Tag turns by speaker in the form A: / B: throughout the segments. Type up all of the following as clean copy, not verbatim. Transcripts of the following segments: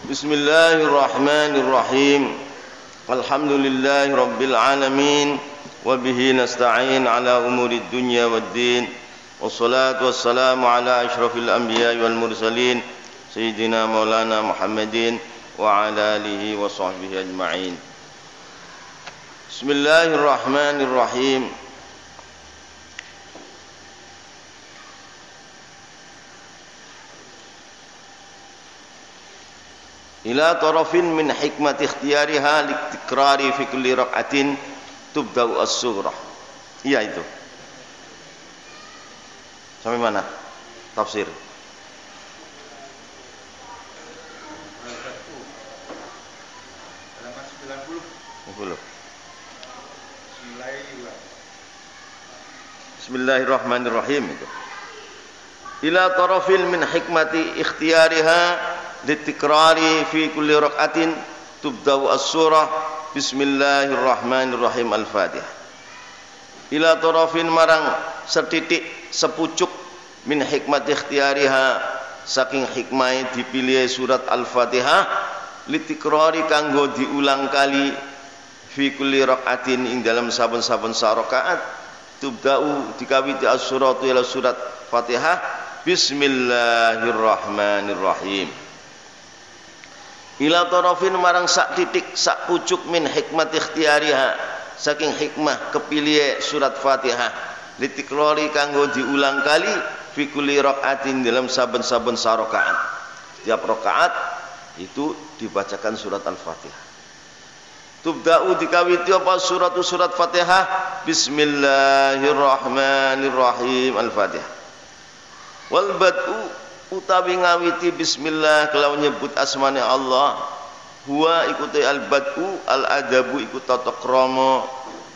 A: Bismillahirrahmanirrahim. Alhamdulillahi rabbil alamin. Wa bihi nasta'in ala umurid dunya waddin. Wassalatu wassalamu ala asyrafil anbiya'i wal mursalin Sayyidina maulana Muhammadin wa ala alihi wa sahbihi ajma'in. Bismillahirrahmanirrahim. Ila tarafin min hikmati ikhtiyariha liktikrari fi kulli rak'atin tubda'u as-surah. Iya itu. Sampai mana? Tafsir.
B: Halaman 90.
A: Bismillahirrahmanirrahim itu. Ila tarafin min hikmati ikhtiyariha litikrari fi kulli rak'atin tubda'u as-surah. Bismillahirrahmanirrahim. Al-Fatihah. Ila tarafin marang setitik sepucuk min hikmat ikhtiyariha saking hikmah dipilih surat Al-Fatihah litikrari kanggo diulang kali fi kulli rak'atin ing dalam saben-saben sarakaat tubda'u dikawiti as-suratu ila surat Fatihah Bismillahirrahmanirrahim. Ila tarafin marang sak titik sak pucuk min hikmat ikhtiyariha saking hikmah kepilih surat Fatihah litikrari kanggo diulang kali fi kulli rakaatin dalam saben-saben sarakaat. Setiap rakaat itu dibacakan surat Al-Fatihah. Tubda'u dikawiti apa surat Fatihah Bismillahirrahmanirrahim. Al-Fatihah. Wal bad'u utawi ngawiti bismillah kelawan nyebut asmane Allah huwa ikuti al-bad'u al-adabu ikut tata krama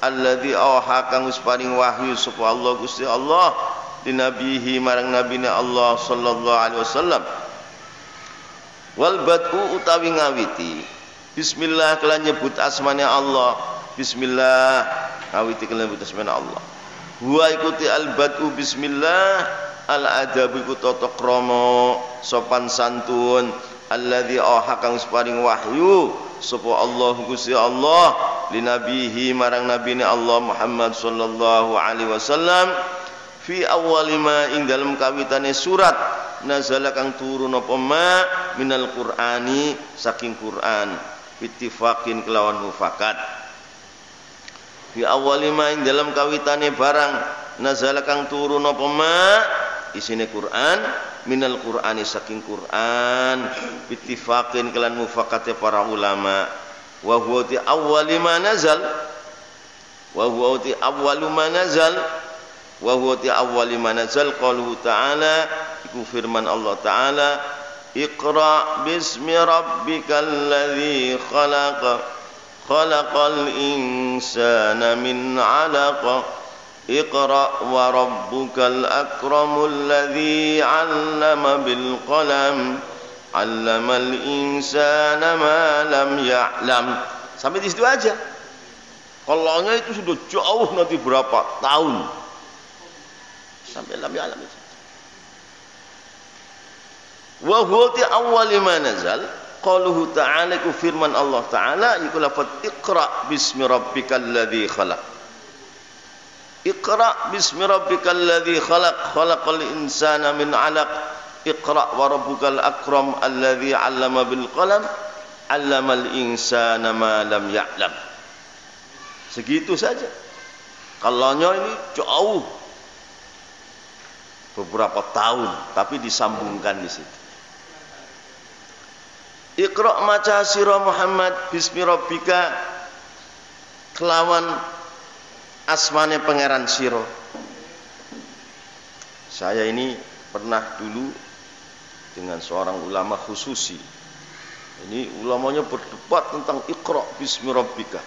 A: alladzi awha kang wis paring wahyu sapa Allah Gusti Allah dinabihi marang nabine Allah sallallahu alaihi wasallam. Wal bad'u utawi ngawiti bismillah kelawan nyebut asmane Allah bismillah ngawiti kelawan nyebut asmane Allah huwa ikuti al-bad'u bismillah al-adabu iku tata krama sopan santun alladzi awha kang paring wahyu sapa Allah Gusti Allah linabihi marang nabine Allah Muhammad sallallahu alaihi wasallam fi awwalima ing dalem kawitane surat nazala kang turun apa ma minal qur'ani saking Quran ittifaqin kelawan mufakat fi awwalima ing dalem kawitane barang nazala kang turun apa ma isine Quran minal Qur'ani saking Quran bittifaqin kelan mufakate para ulama wa huwa ti awwali ma nazal wa huwa ti awwalu ma nazal wa huwa ti awwali ma nazal qauluhu ta'ala iku firman Allah ta'ala Iqra bismi rabbikal ladzi khalaq khalaqal insana min 'alaq Iqra wa rabbukal akramul ladzi 'allama bil qalam 'allamal insana ma lam ya'lam. Sampai di situ aja. Qalanya itu sudah jauh nanti berapa tahun. Sampai lam ya'lam itu. Wa huwa ti awwali ma nazal qauluhu ta'ala ku firman Allah ta'ala iku lafaz Iqra bismi rabbikal ladzi khalaq. Iqra bismi rabbikal ladzi khalaq khalaqal insana min 'alaq Iqra wa rabbukal akram alladzi 'allama bil qalam 'allamal insana ma lam ya'lam. Segitu saja. Kalanya ini jauh beberapa tahun tapi disambungkan di situ. Iqra maca sira Muhammad bismi rabbika kelawan asmane pangeran siro. Saya ini pernah dulu dengan seorang ulama khususi. Ini ulamanya berdebat tentang Iqra bismi rabbika.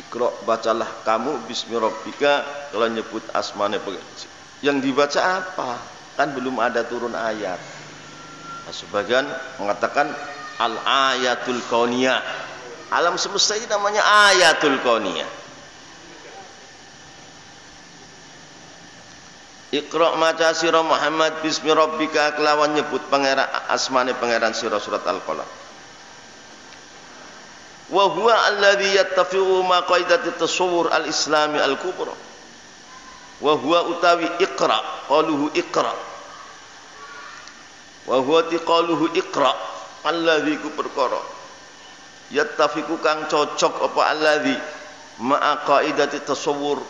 A: Iqra bacalah kamu bismi rabbika kalau nyebut asmane pangeran. Yang dibaca apa? Kan belum ada turun ayat. Nah, sebagian mengatakan al-ayatul kauniyah. Alam semesta ini namanya ayatul kauniyah. Iqra maca sira Muhammad bismi rabbika kelawan nyebut pangeran asmane pangeran sira surat Al-Qalam. Wa huwa alladhi yattafi'u ma qaidati tasawwur al-islami al-kubra. Wa huwa utawi iqra qaluhu iqra. Wa huwa tiqaluhu iqra alladhi ku perkara yattafiqu kang cocok apa alladhi ma qaidati tasawwur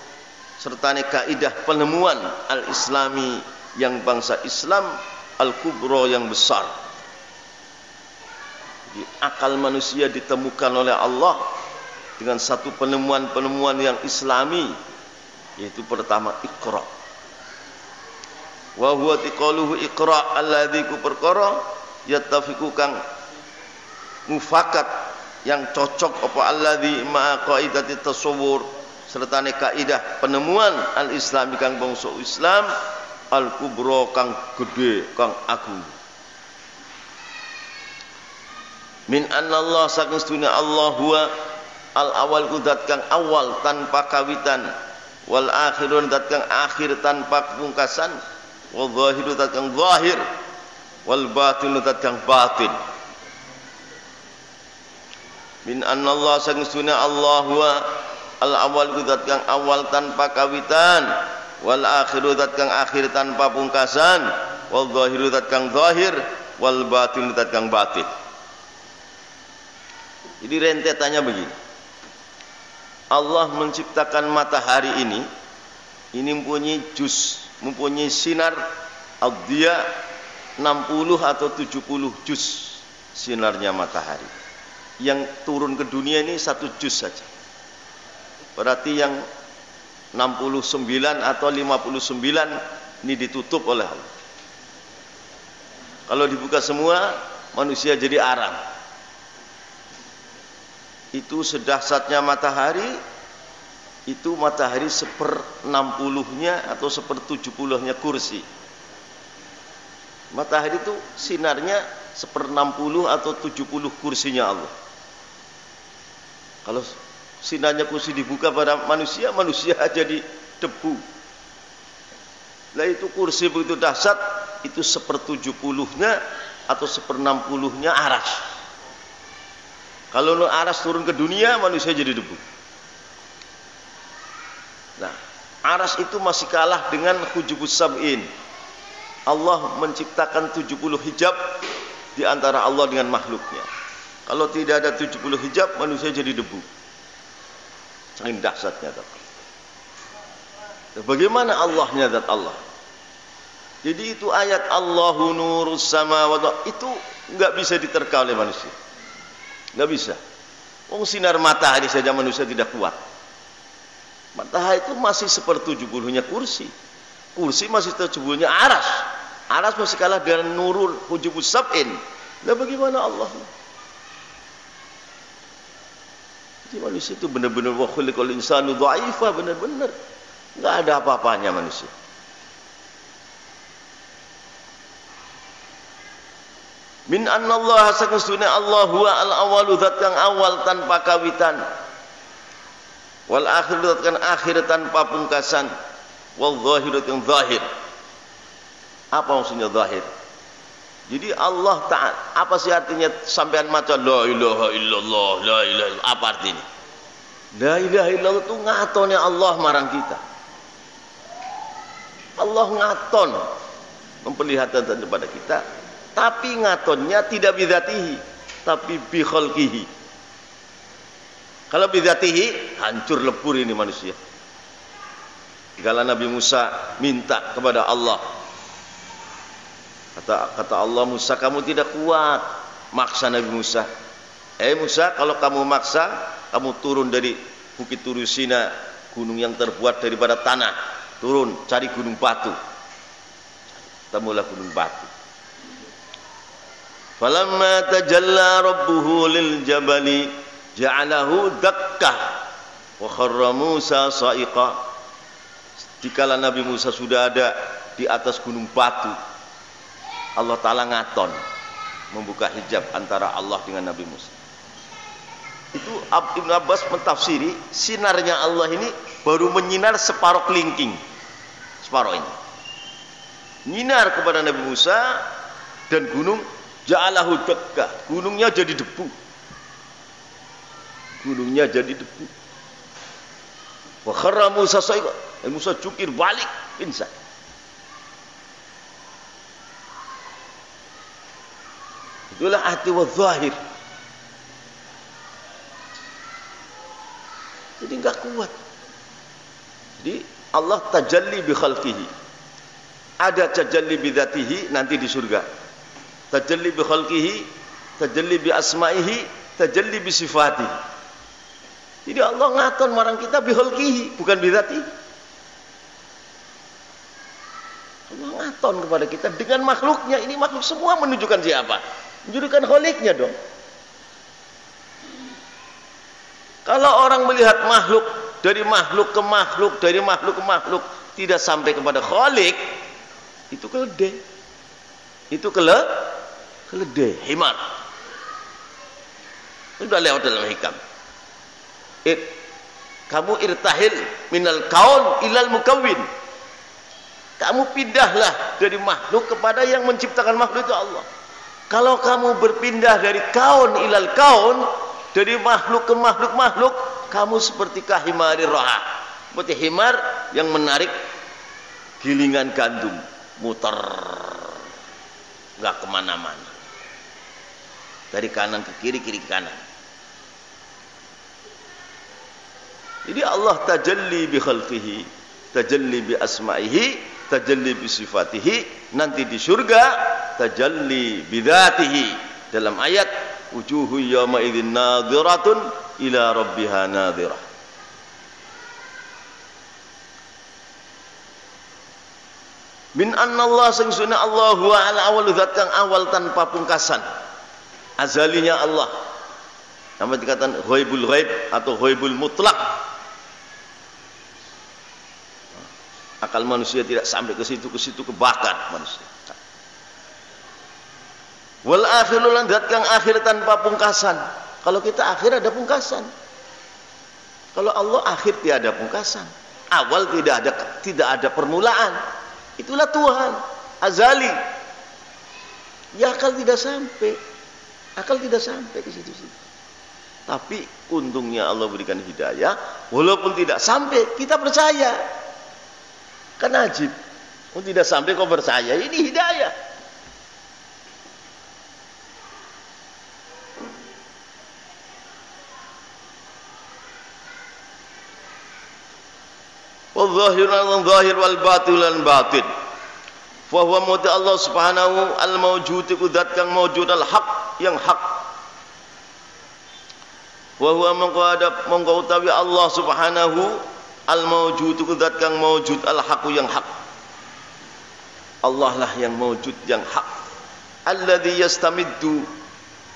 A: sertane kaidah penemuan al-islami yang bangsa Islam al-kubra yang besar. Jadi, akal manusia ditemukan oleh Allah dengan satu penemuan-penemuan yang islami, yaitu pertama iqra. Wa huwa tiqaluhu iqra alladzi ku perkara yattafiqu kang mufakat yang cocok apa alladzi ma qaidati tasawwur sertane kaidah penemuan al-islami kang bangsa Islam al-kubra kang gede kang agung. Min anna Allah saking sedune Allah huwa al-awal kudat kang awal tanpa kawitan wal akhirun dat kang akhir tanpa pungkasan wal zahiru dat kang zahir wal batinu dat kang batin. Min anna Allah saking sedune Allah huwa al-awal kudat kang awal tanpa kawitan wal akhiru dat kang akhir tanpa pungkasan wal zahiru dat kang zahir wal batinu dat kang batin. Jadi rentetannya begini. Allah menciptakan matahari ini mempunyai mempunyai sinar ad-diya 60 atau 70 juz sinarnya matahari. Yang turun ke dunia ini 1 juz saja. Berarti yang 69 atau 59 ini ditutup oleh Allah. Kalau dibuka semua, manusia jadi arang. Itu sedahsyatnya matahari, itu matahari 1/60-nya atau 1/70-nya kursi. Matahari itu sinarnya 1/60 atau 70 kursinya Allah. Kalau sinarnya kursi dibuka pada manusia, manusia jadi debu. Lah itu kursi begitu dahsyat, itu 1/70-nya atau 1/60-nya aras. Kalau aras turun ke dunia, manusia jadi debu. Nah, aras itu masih kalah dengan hujubus sab'in. Allah menciptakan 70 hijab di antara Allah dengan makhluknya. Kalau tidak ada 70 hijab, manusia jadi debu. Saking dahsyatnya zat. Bagaimana Allahnya zat Allah? Jadi itu ayat Allahu nurus samawati itu enggak bisa diterka oleh manusia. Enggak bisa. Wong sinar matahari saja manusia tidak kuat. Matahari itu masih 1/70-nya kursi. Kursi masih 1/70-nya aras. Aras masih kalah dengan nurul hujubus sab'in. Lah bagaimana Allah? Jadi manusia itu benar-benar wa khuliqal insanu dha'ifa, benar-benar enggak ada apa-apanya manusia. Min anna Allah sakustuna Allah huwa al-awwalu zat yang awal tanpa kawitan wal akhiru zat yang akhir tanpa pungkasan wal zahiru yang zahir. Apa maksudnya zahir? Jadi Allah Ta'ala, apa sih artinya sampean maca la ilaha illallah, la ilaha illallah, apa artinya? La ilaha illallah itu ngatone Allah marang kita. Allah ngaton memperlihatkan kepada kita, tapi ngatonnya tidak bidzatihi, tapi bi khalqihi. Kalau bidzatihi, hancur lebur ini manusia. Kala Nabi Musa minta kepada Allah, kata Allah, Musa kamu tidak kuat. Maksa Nabi Musa, Musa kalau kamu maksa, kamu turun dari bukit Turusina, gunung yang terbuat daripada tanah, turun cari gunung batu, temulah gunung batu. Falamma tajalla rabbuhu lil jabali ja'alahu dakkah wa kharra Musa sa'iqa. Dikala Nabi Musa sudah ada di atas gunung batu, Allah Ta'ala ngaton membuka hijab antara Allah dengan Nabi Musa. Itu Ibn Abbas mentafsiri sinarnya Allah ini baru menyinar separuh kelingking, separuh ini. nyinar kepada Nabi Musa, dan gunung ja'alahu dakka, gunungnya jadi debu. Gunungnya jadi debu. Wa kharra Musa sa'iqa, Musa jungkir balik pingsan. Itulah hati wa zahir. Jadi enggak kuat. Jadi Allah tajalli bi khalqihi. Ada tajalli bi dzatihi nanti di surga. Tajalli bi khalqihi, tajalli bi asma'ihi, tajalli bi sifatihi. Jadi Allah ngaton marang kita bi khalqihi, bukan bi dzatihi. Allah ngaton kepada kita dengan makhluknya. Ini makhluk semua menunjukkan siapa? Menunjukkan Khaliknya dong. Kalau orang melihat makhluk dari makhluk ke makhluk, dari makhluk ke makhluk, tidak sampai kepada Khalik, itu keledai. Itu keledai, himar. Sudah lewat dalam hikam. Kamu irtahil minal kaun ilal mukawwin. Kamu pindahlah dari makhluk kepada yang menciptakan makhluk itu Allah. Kalau kamu berpindah dari kaun ilal kaun, dari makhluk ke makhluk, kamu seperti kahimari roha, seperti himar yang menarik gilingan gandum, muter, nggak kemana-mana, dari kanan ke kiri, kiri ke kanan. Jadi Allah tajalli bi khalqihi, tajalli bi asma'ihi, tajalli bi sifatihi. Nanti di surga tajalli bi dzatihi. Dalam ayat wujuhu yawma idzin nadhiratun ila rabbiha nadhirah. Min anna Allah sungsuna Allah huwa ala awal zat kang awal tanpa pungkasan. Azalinya Allah. Nama dikatakan ghaibul ghaib atau ghaibul mutlak. Akal manusia tidak sampai ke situ kebakar manusia. Wal akhiru lan zat kang akhir tanpa pungkasan. Kalau kita akhir ada pungkasan. Kalau Allah akhir tiada pungkasan. Awal tidak ada permulaan. Itulah Tuhan azali. Ya akal tidak sampai. Akal tidak sampai ke situ-situ. Tapi untungnya Allah berikan hidayah, walaupun tidak sampai kita percaya. Kan ajib. Oh, tidak sampai kau percaya, ini hidayah. Wadh-dhahiran dhahir wal batilan batin. Fa huwa muti Allah Subhanahu al-mawjud iku zat kang mawjud al-haq yang hak. Wa huwa mongko utawi Allah Subhanahu al-mawjud iku zat kang mawjud al-haq yang hak. Allah lah yang mawjud yang hak. Alladzi yastamiddu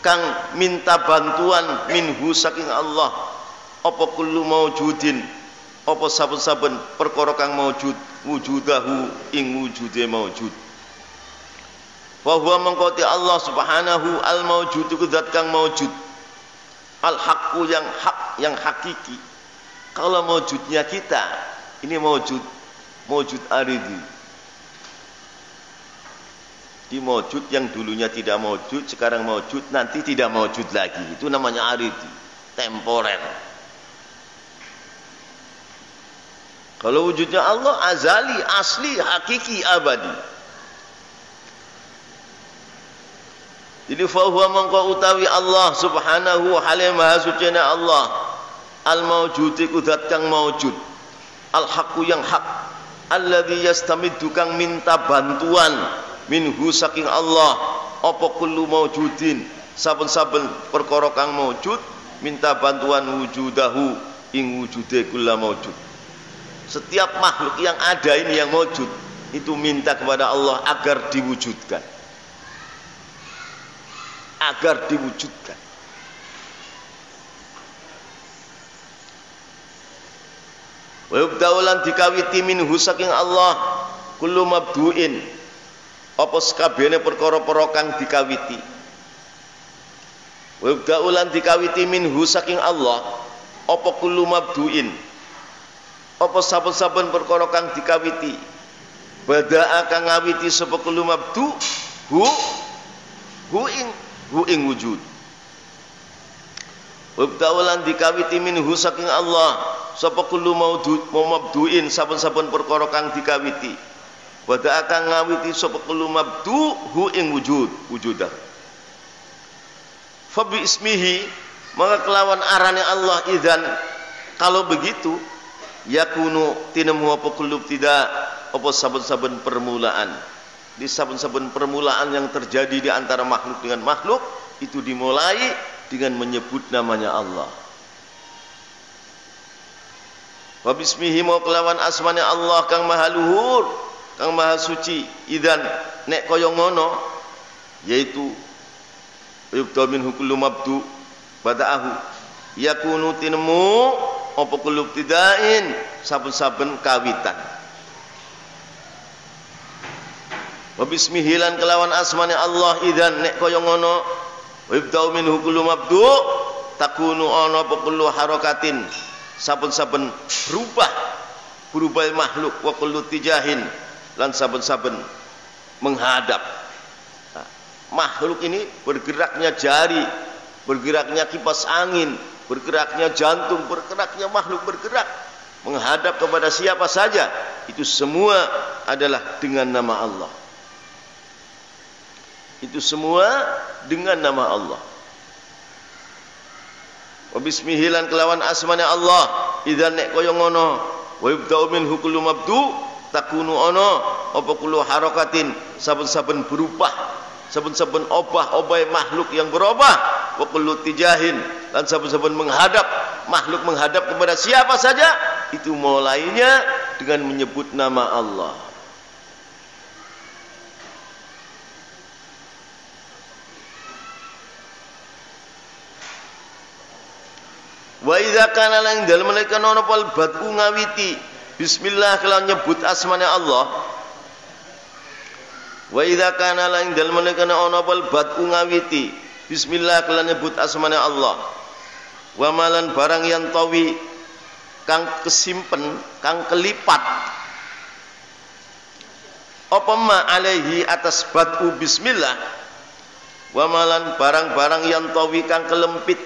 A: kang minta bantuan minhu saking Allah. Apa kullu mawjudin, apa saben-saben perkara kang maujud wujudahu ing wujude maujud. Wa huwa mangkoti Allah Subhanahu al maujud iku zat kang maujud. Al haqqu yang hak yang hakiki. Kalau maujudnya kita ini maujud aridi. Di maujud yang dulunya tidak maujud sekarang maujud, nanti tidak maujud lagi. Itu namanya aridi, temporer. Kalau wujudnya Allah azali, asli, hakiki, abadi. Jadi fahuwa mangko utawi Allah Subhanahu halim maha suci Allah al-mawjud iku zat kang maujud, al-haqqu yang hak, alladzi yastamiddu kang minta bantuan minhu saking Allah apa kullu maujudin, saben-saben perkara kang maujud minta bantuan wujudahu ing wujude kullu maujud. Setiap makhluk yang ada ini yang wujud itu minta kepada Allah agar diwujudkan, agar diwujudkan. Wa yubdaulan dikawiti minhu saking Allah kullu mabduin, apa sakabehane perkara-perkara kang dikawiti. Wa yubdaulan dikawiti minhu saking Allah apa kullu mabduin, apa saben-saben perkara kang dikawiti. Bada'a kang ngawiti sapa kullu mabdu hu ing wujud. Wabda'ulan dikawiti minhu saking Allah sapa kullu mabduin saben-saben perkara kang dikawiti. Bada'a kang ngawiti sapa kullu mabdu hu ing wujudah. Fa bi ismihi maka kelawan arane Allah idzan kalau begitu yakunu tinemu apa kullu tidak apa saben-saben permulaan. Di saben-saben permulaan yang terjadi di antara makhluk dengan makhluk itu dimulai dengan menyebut namanya Allah. Wa bismihi mau kelawan asmane Allah kang maha luhur, kang maha suci. Idzan nek kaya ngono yaitu yubda minhu kullu mabdu bada'ahu yakunu tinemu apa kullu tidain saben-saben kawitan. Wa bismihi lan kelawan asmane Allah idzan nek kaya ngono wa ibda'u minhu kullu mabdu takunu ana apa kullu harakatin saben-saben berubah makhluk wa kullu tijahin lan saben-saben menghadap. Nah, makhluk ini bergeraknya jari, bergeraknya kipas angin, bergeraknya jantung, bergeraknya makhluk bergerak menghadap kepada siapa saja, itu semua adalah dengan nama Allah. Itu semua dengan nama Allah. Wa bismihi lan kelawan asmane Allah idzan nek kaya ngono wa yubda'u minhu kullu mabdu takunu ana apa kullu harakatin saben-saben berubah, saben-saben obah-obah makhluk yang berubah wa kullu tijahin dan saben-saben menghadap, makhluk menghadap kepada siapa saja itu mulainya dengan menyebut nama Allah. Wa idza kana lan dalem nalika ana pal batu ngawiti bismillah kelawan nyebut asmane Allah. Wa idza kana lan dalem nalika ana pal batu ngawiti bismillah kelawan nyebut asmane Allah. Wa malan barang yang tawi kang kesimpen, kang kelipat. Apa ma alaihi atas batu bismillah. Wa malan barang-barang yang tawi kang kelempit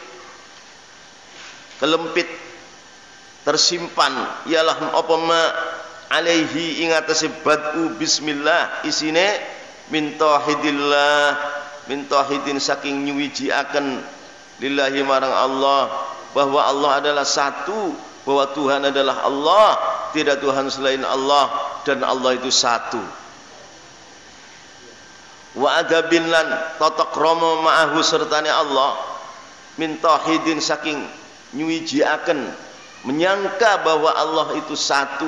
A: tersimpan ialah apa ma alaihi ing atase badu bismillah isine min tauhidillah min tauhidin saking nyuwijiaken lillahi marang Allah bahwa Allah adalah satu, bahwa Tuhan adalah Allah, tidak Tuhan selain Allah dan Allah itu satu. Wa adabin lan tata krama ma'ahu sertane Allah min tauhidin saking nyuwijiaken menyangka bahwa Allah itu satu,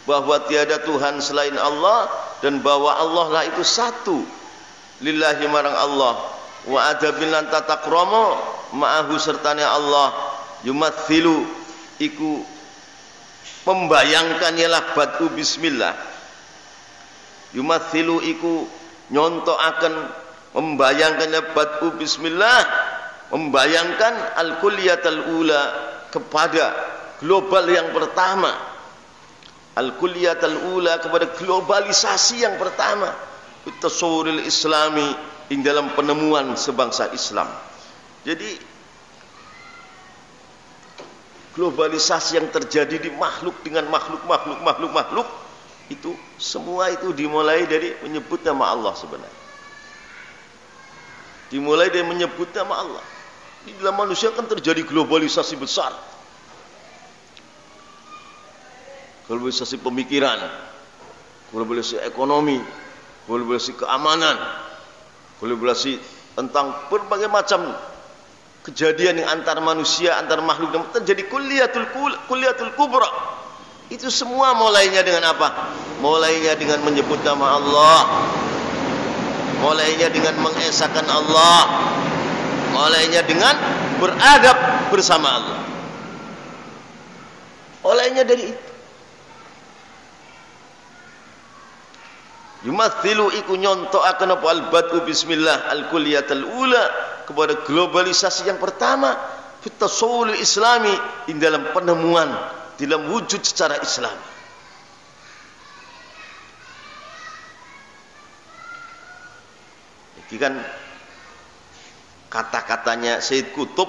A: bahwa tiada Tuhan selain Allah dan bahwa Allah lah itu satu lillahi marang Allah. Wa adabin lan tatakrama ma'ahu sertane Allah yumathilu iku membayangkan ialah batu bismillah. Yumathilu iku nyontoaken membayangkan batu bismillah, membayangkan al-kulliyatul ula kepada global yang pertama, al-kulliyatul ula kepada globalisasi yang pertama, tasawwurul islami ing dalam penemuan sebangsa Islam. Jadi globalisasi yang terjadi di makhluk dengan makhluk itu semua itu dimulai dari menyebut nama Allah sebenarnya. Dimulai dari menyebut nama Allah. Di dalam manusia kan terjadi globalisasi besar. Globalisasi pemikiran, globalisasi ekonomi, globalisasi keamanan, globalisasi tentang berbagai macam kejadian yang antar manusia, antar makhluk, dan terjadi kulliyatul kubra. Itu semua mulainya dengan apa? Mulainya dengan menyebut nama Allah. Mulainya dengan mengesahkan Allah. Mulainya dengan beradab bersama Allah. Mulainya dari itu. Yumathilu iku nyontoaken apa al-badu bismillah al-kulliyatul ula kepada globalisasi yang pertama fit tasawwur islami di dalam penemuan dalam wujud secara Islam. Ini kan kata-katanya Sayyid Qutb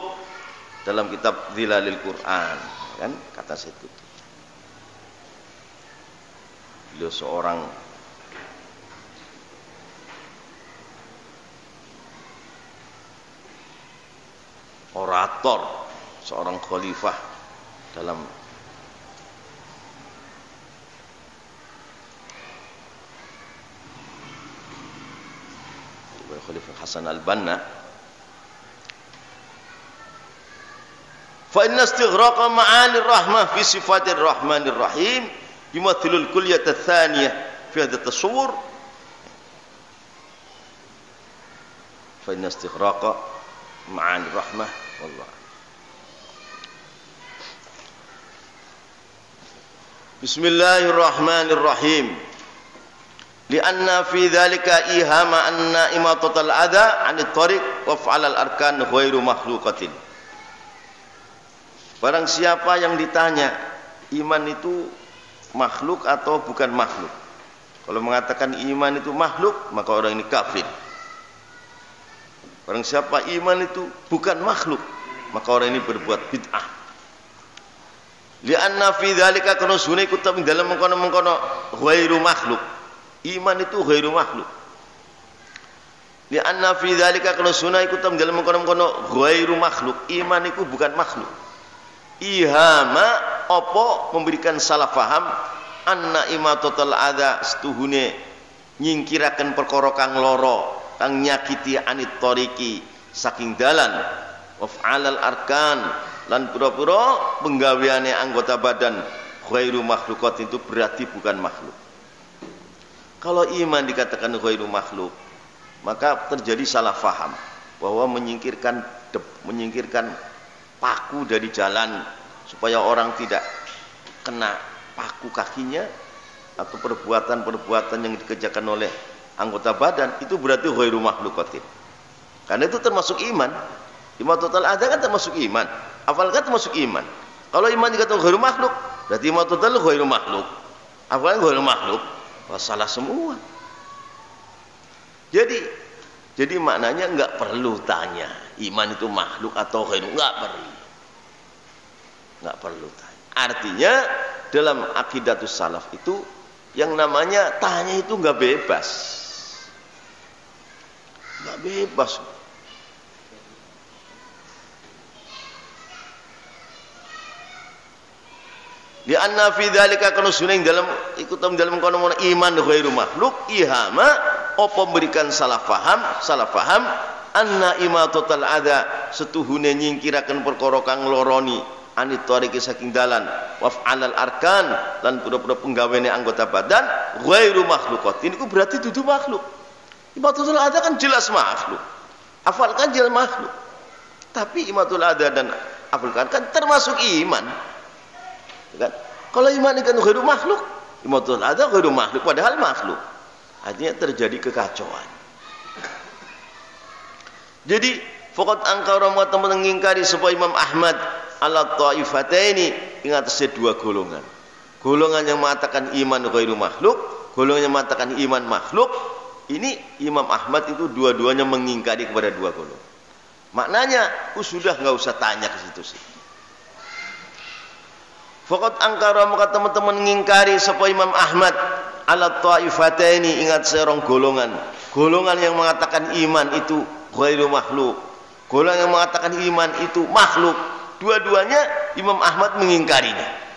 A: dalam kitab Dhilalil Quran, kan kata Sayyid Qutb. Beliau seorang orator, seorang khalifah dalam Khalifah Hasan al-Banna. Fa inna istighraqa ma'anir rahmah fi sifatir rahmanir rahim yumathilul kulliyat ats-tsaniyah fi hadha at-tasawwur. Fa inna istighraqa ma'anir rahmah wallah. Bismillahirrahmanirrahim. Lianna fi dzalika ihama anna imatatul adza 'anit thariq wa fa'alal arkan ghairu makhluqatin. Barang siapa yang ditanya iman itu makhluk atau bukan makhluk, kalau mengatakan iman itu makhluk, maka orang ini kafir. Barang siapa iman itu bukan makhluk, maka orang ini berbuat bid'ah. Lianna fi dzalika kana sunai kutab dalam mengkono-mengkono ghairu makhluk. Iman itu ghairu makhluk. Lianna fi dzalika kana sunai kutab dalam mengkono-mengkono ghairu makhluk. Iman itu bukan makhluk. Ihama apa memberikan salah faham anna imatatul adza setuhune nyingkiraken perkara kang lara kang nyakiti anit tariqi saking dalan waf'alal arkan lan pura-pura penggaweane anggota badan ghairu makhluqat itu berarti bukan makhluk. Kalau iman dikatakan ghairu makhluk, maka terjadi salah faham bahwa menyingkirkan paku dari jalan supaya orang tidak kena paku kakinya atau perbuatan-perbuatan yang dikerjakan oleh anggota badan itu berarti ghairu makhluqatin. Karena itu termasuk iman. Iman total ada kan termasuk iman. Afal kan termasuk iman. Kalau iman dikatakan ghairu makhluk, berarti iman total ghairu makhluk. Afal ghairu makhluk, wah, salah semua. Jadi maknanya enggak perlu tanya iman itu makhluk atau ghairu, enggak perlu tanya. Artinya dalam akidatus salaf itu yang namanya tanya itu enggak bebas. Enggak bebas. Lianna fi dzalika kana sunnah dalam ikutam dalam kono iman ghairu makhluk ihama apa memberikan salah faham anna imatatul adza setuhune nyingkiraken perkara kang loroni anit tariqi saking dalan waf'alal arkan lan pura-pura penggaweane anggota badan ghairu makhluqatin iku berarti dudu makhluk. Imatatul adza kan jelas makhluk. Afal kan jelas makhluk. Tapi imatul adza dan afal kan termasuk iman. Kan? Kalau iman itu ghairu makhluk, imatul adza ghairu makhluk padahal makhluk. Artinya terjadi kekacauan. Jadi faqad angkara teman mengingkari supaya Imam Ahmad ala taifataini ingat ada dua golongan. Golongan yang mengatakan iman ghairu makhluk, golongan yang mengatakan iman makhluk. Ini Imam Ahmad itu dua-duanya mengingkari kepada dua golongan. Maknanya sudah enggak usah tanya ke situ-situ. Faqad angkara maka teman-teman mengingkari supaya Imam Ahmad ala taifataini ingat seorang golongan yang mengatakan iman itu ghairu makhluk, golongan yang mengatakan iman itu makhluk. Dua-duanya Imam Ahmad mengingkarinya.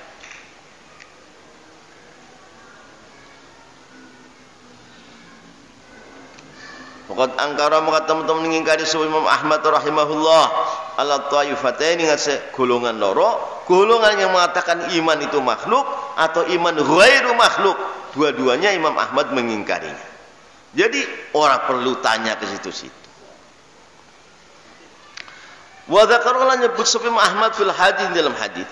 A: Faqad angkara maka teman-teman mengingkari supaya Imam Ahmad rahimahullah ala taifataini ingat golongan loro, golongan yang mengatakan iman itu makhluk atau iman ghairu makhluk. Dua-duanya Imam Ahmad mengingkarinya. Jadi orang perlu tanya ke situ-situ. Wa dzakara nyebut sapa Imam Ahmad fil hadis dalam hadis.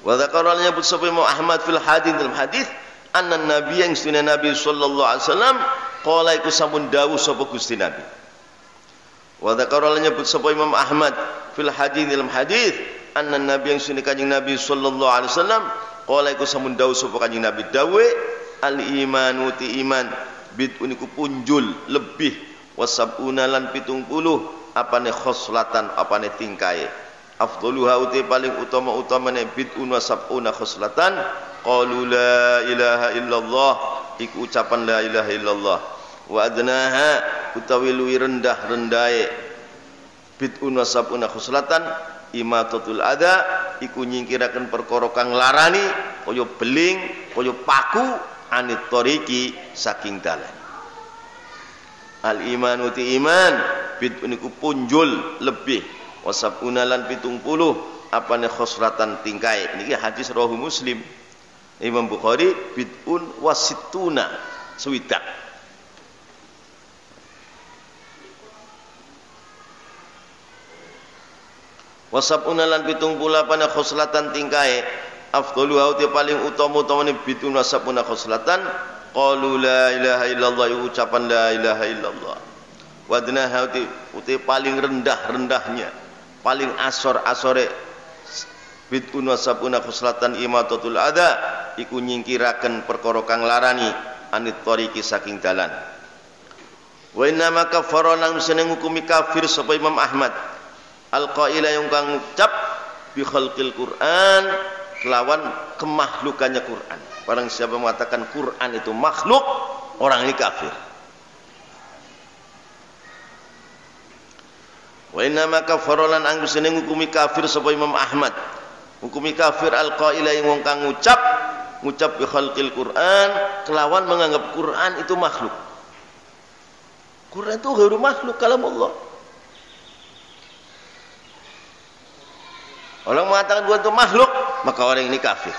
A: Wa dzakara nyebut sapa Imam Ahmad fil hadis dalam hadis anna nabiy yang sunna Nabi sallallahu alaihi wasallam qala iku sampun dawuh sapa Gusti Nabi. Wa dzakara nyebut sapa Imam Ahmad fil hadis dalam hadis anna nabi yang sunni kanjeng Nabi sallallahu alaihi wasallam qala iku sampun dawuh sapa kanjeng Nabi dawe al imanu ti iman bid'un iku punjul lebih wasabuna lan 70 apane khoslatan apane tingkae afdaluha uti paling utama-utamane bid'un wasabuna khoslatan qalu la ilaha illallah iku ucapan la ilaha illallah wa adnaha utawi luwi rendah-rendahe bid'un wasabuna khoslatan imatatul adha iku nyingkiraken perkara kang larani kaya beling kaya paku anit tariqi saking dalan. Al iman uti iman bid'un iku punjul lebih wasabuna lan 70 apane khoslatan tingkae niki hadis rawahu Muslim Imam Bukhari bid'un wasittuna swidak wasabuna lan 70 apane khoslatan tingkae afdalu uti paling utama-utamane bid'un wasabuna khoslatan qalu la ilaha illallah ucapan la ilaha illallah wadnaha uti paling rendah-rendahnya paling asor-asore bid'un wasabuna khoslatan imatatul adha iku nyingkiraken perkara kang larani anit tariqi saking dalan wa inna ma kafara lan seneng hukumi kafir sapa Imam Ahmad alqaila yang kang ngucap bi khalqil Quran kelawan kemakhlukannya Quran. Barang siapa mengatakan Quran itu makhluk, orang ini kafir. Wa inna ma kafara lan anggusane ngukumi kafir sapa Imam Ahmad. Hukumi kafir alqaila yang wong kang ngucap bi khalqil Quran kelawan menganggap Quran itu makhluk. Quran itu ghairu makhluk kalam Allah. Orang mengatakan Quran itu makhluk, maka orang ini kafir.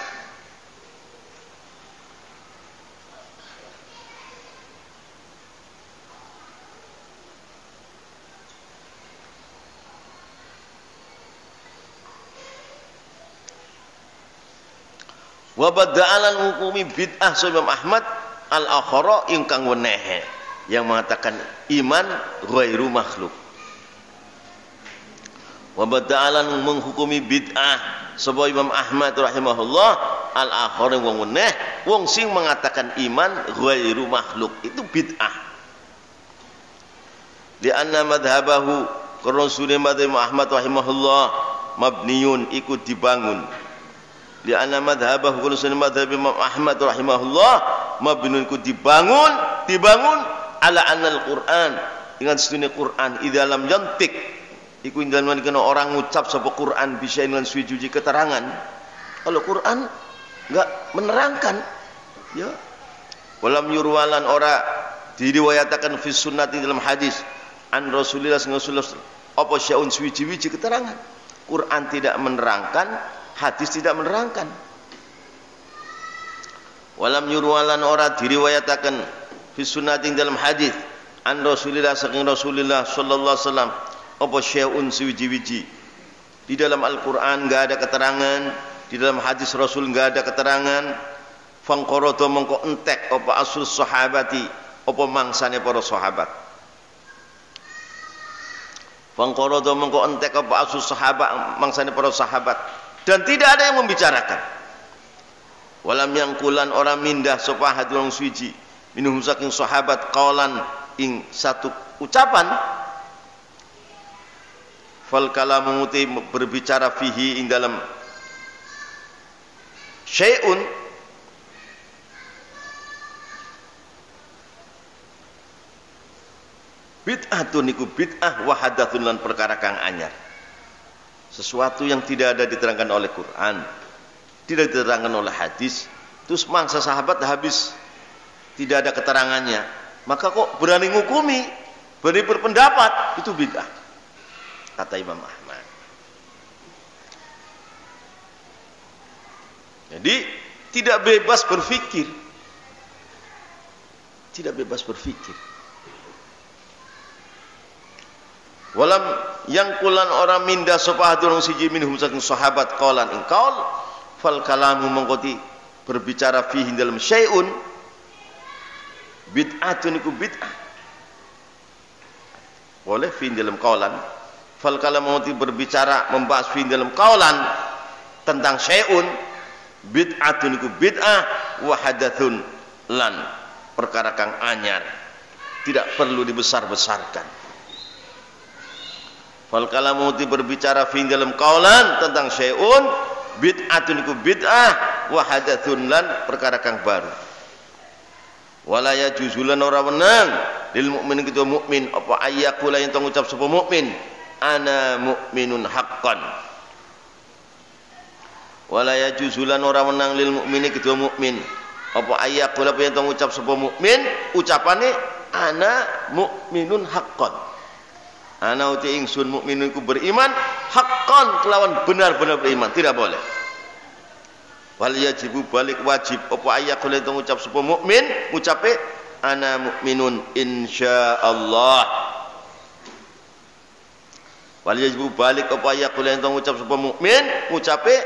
A: Wa bada'alan hukumi bid'ah Imam Ahmad al-akhara ingkang wenehe yang mengatakan iman ghairu makhluk. Wa bada'alan menghukumi bid'ah sapa Imam Ahmad rahimahullah al-akhara wong weneh wong sing mengatakan iman ghairu makhluk itu bid'ah. Li anna madhhabahu karena sunni madhhab Ahmad rahimahullah mabniyun ikut dibangun li anna madhhabahu kullu sunni madhhab Imam Ahmad rahimahullah mabnun ku dibangun ala anal Quran dengan sunni Quran idza lam yantik iku indalman kena orang ngucap sapa Quran bisa lan suci keterangan kalau Quran enggak menerangkan ya walam yurwalan ora diriwayatakan fi sunnati dalam hadis an Rasulullah sallallahu alaihi wasallam apa syaun suci keterangan Quran tidak menerangkan hadis tidak menerangkan. Walam yurwalan ora diriwayataken fi sunnatin dalam hadis an Rasulillah saking Rasulullah sallallahu alaihi wasallam apa syai'un suwiji-wiji. Di dalam Al-Qur'an enggak ada keterangan, di dalam hadis Rasul enggak ada keterangan. Fangqarada mengko entek apa asul sahabati, apa mangsane para sahabat. Fangqarada mengko entek apa asul sahabat, mangsane para sahabat. Dan tidak ada yang membicarakan. Walam yangkulan orang mindah sapa hadung suci minhum saking sahabat qaulan ing satu ucapan fal kalamu muti berbicara fihi ing dalam syai'un bid'atun iku bid'ah wa hadatsun lan perkara kang anyar. Sesuatu yang tidak ada diterangkan oleh Quran, tidak diterangkan oleh hadis, terus mangsa sahabat habis tidak ada keterangannya, maka kok berani ngukumi, berani berpendapat, itu bid'ah kata Imam Ahmad. Jadi tidak bebas berpikir, tidak bebas berpikir. Walam yang kulan orang minda sapa hadurung siji minhum saking sahabat qalan ing qaul fal kalamu mengkoti berbicara fihi dalam syai'un bid'atun iku bid'ah boleh fi dalam qaulan fal kalamu mengkoti berbicara membahas fi dalam qaulan tentang syai'un bid'atun iku bid'ah wa hadatsun lan perkara kang anyar, tidak perlu dibesar-besarkan. Fal kalamu berbicara fi dalam kaulan tentang syai'un bid'atun iku bid'ah wa hadatsun lan perkara kang baru. Wala yajuzulan ora wenang lil mukmin kitu mukmin apa ayyakula yen tong ucap sapa mukmin ana mukminun haqqan. Wala yajuzulan ora wenang lil mukmini kitu mukmin apa ayyakula yen tong ucap sapa mukmin ucapane ana mukminun haqqan. Ana uti ingsun mukminun iku beriman haqqan kelawan benar-benar beriman, tidak boleh. Wal yajibu balik wajib apa ayakul itu ngucap sapa mukmin ngucape ana mukminun insyaallah. Wal yajibu balik apa ayakul itu ngucap sapa mukmin ngucape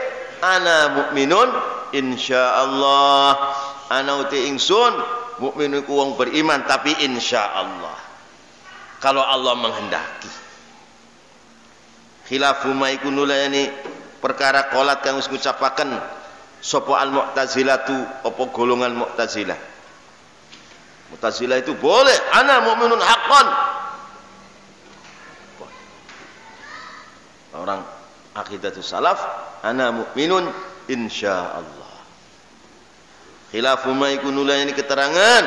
A: ana mukminun insyaallah. Ana uti ingsun mukmin iku wong beriman tapi insyaallah, kalau Allah menghendaki. Khilafu ma iku nulayani perkara qolat kang wis ngucapaken sapa al mu'tazilatu apa golongan mu'tazilah. Mu'tazilah itu boleh ana mukminun haqqan. Orang akidatus salaf ana mukminun insyaallah. Khilafu ma iku nulayani keterangan,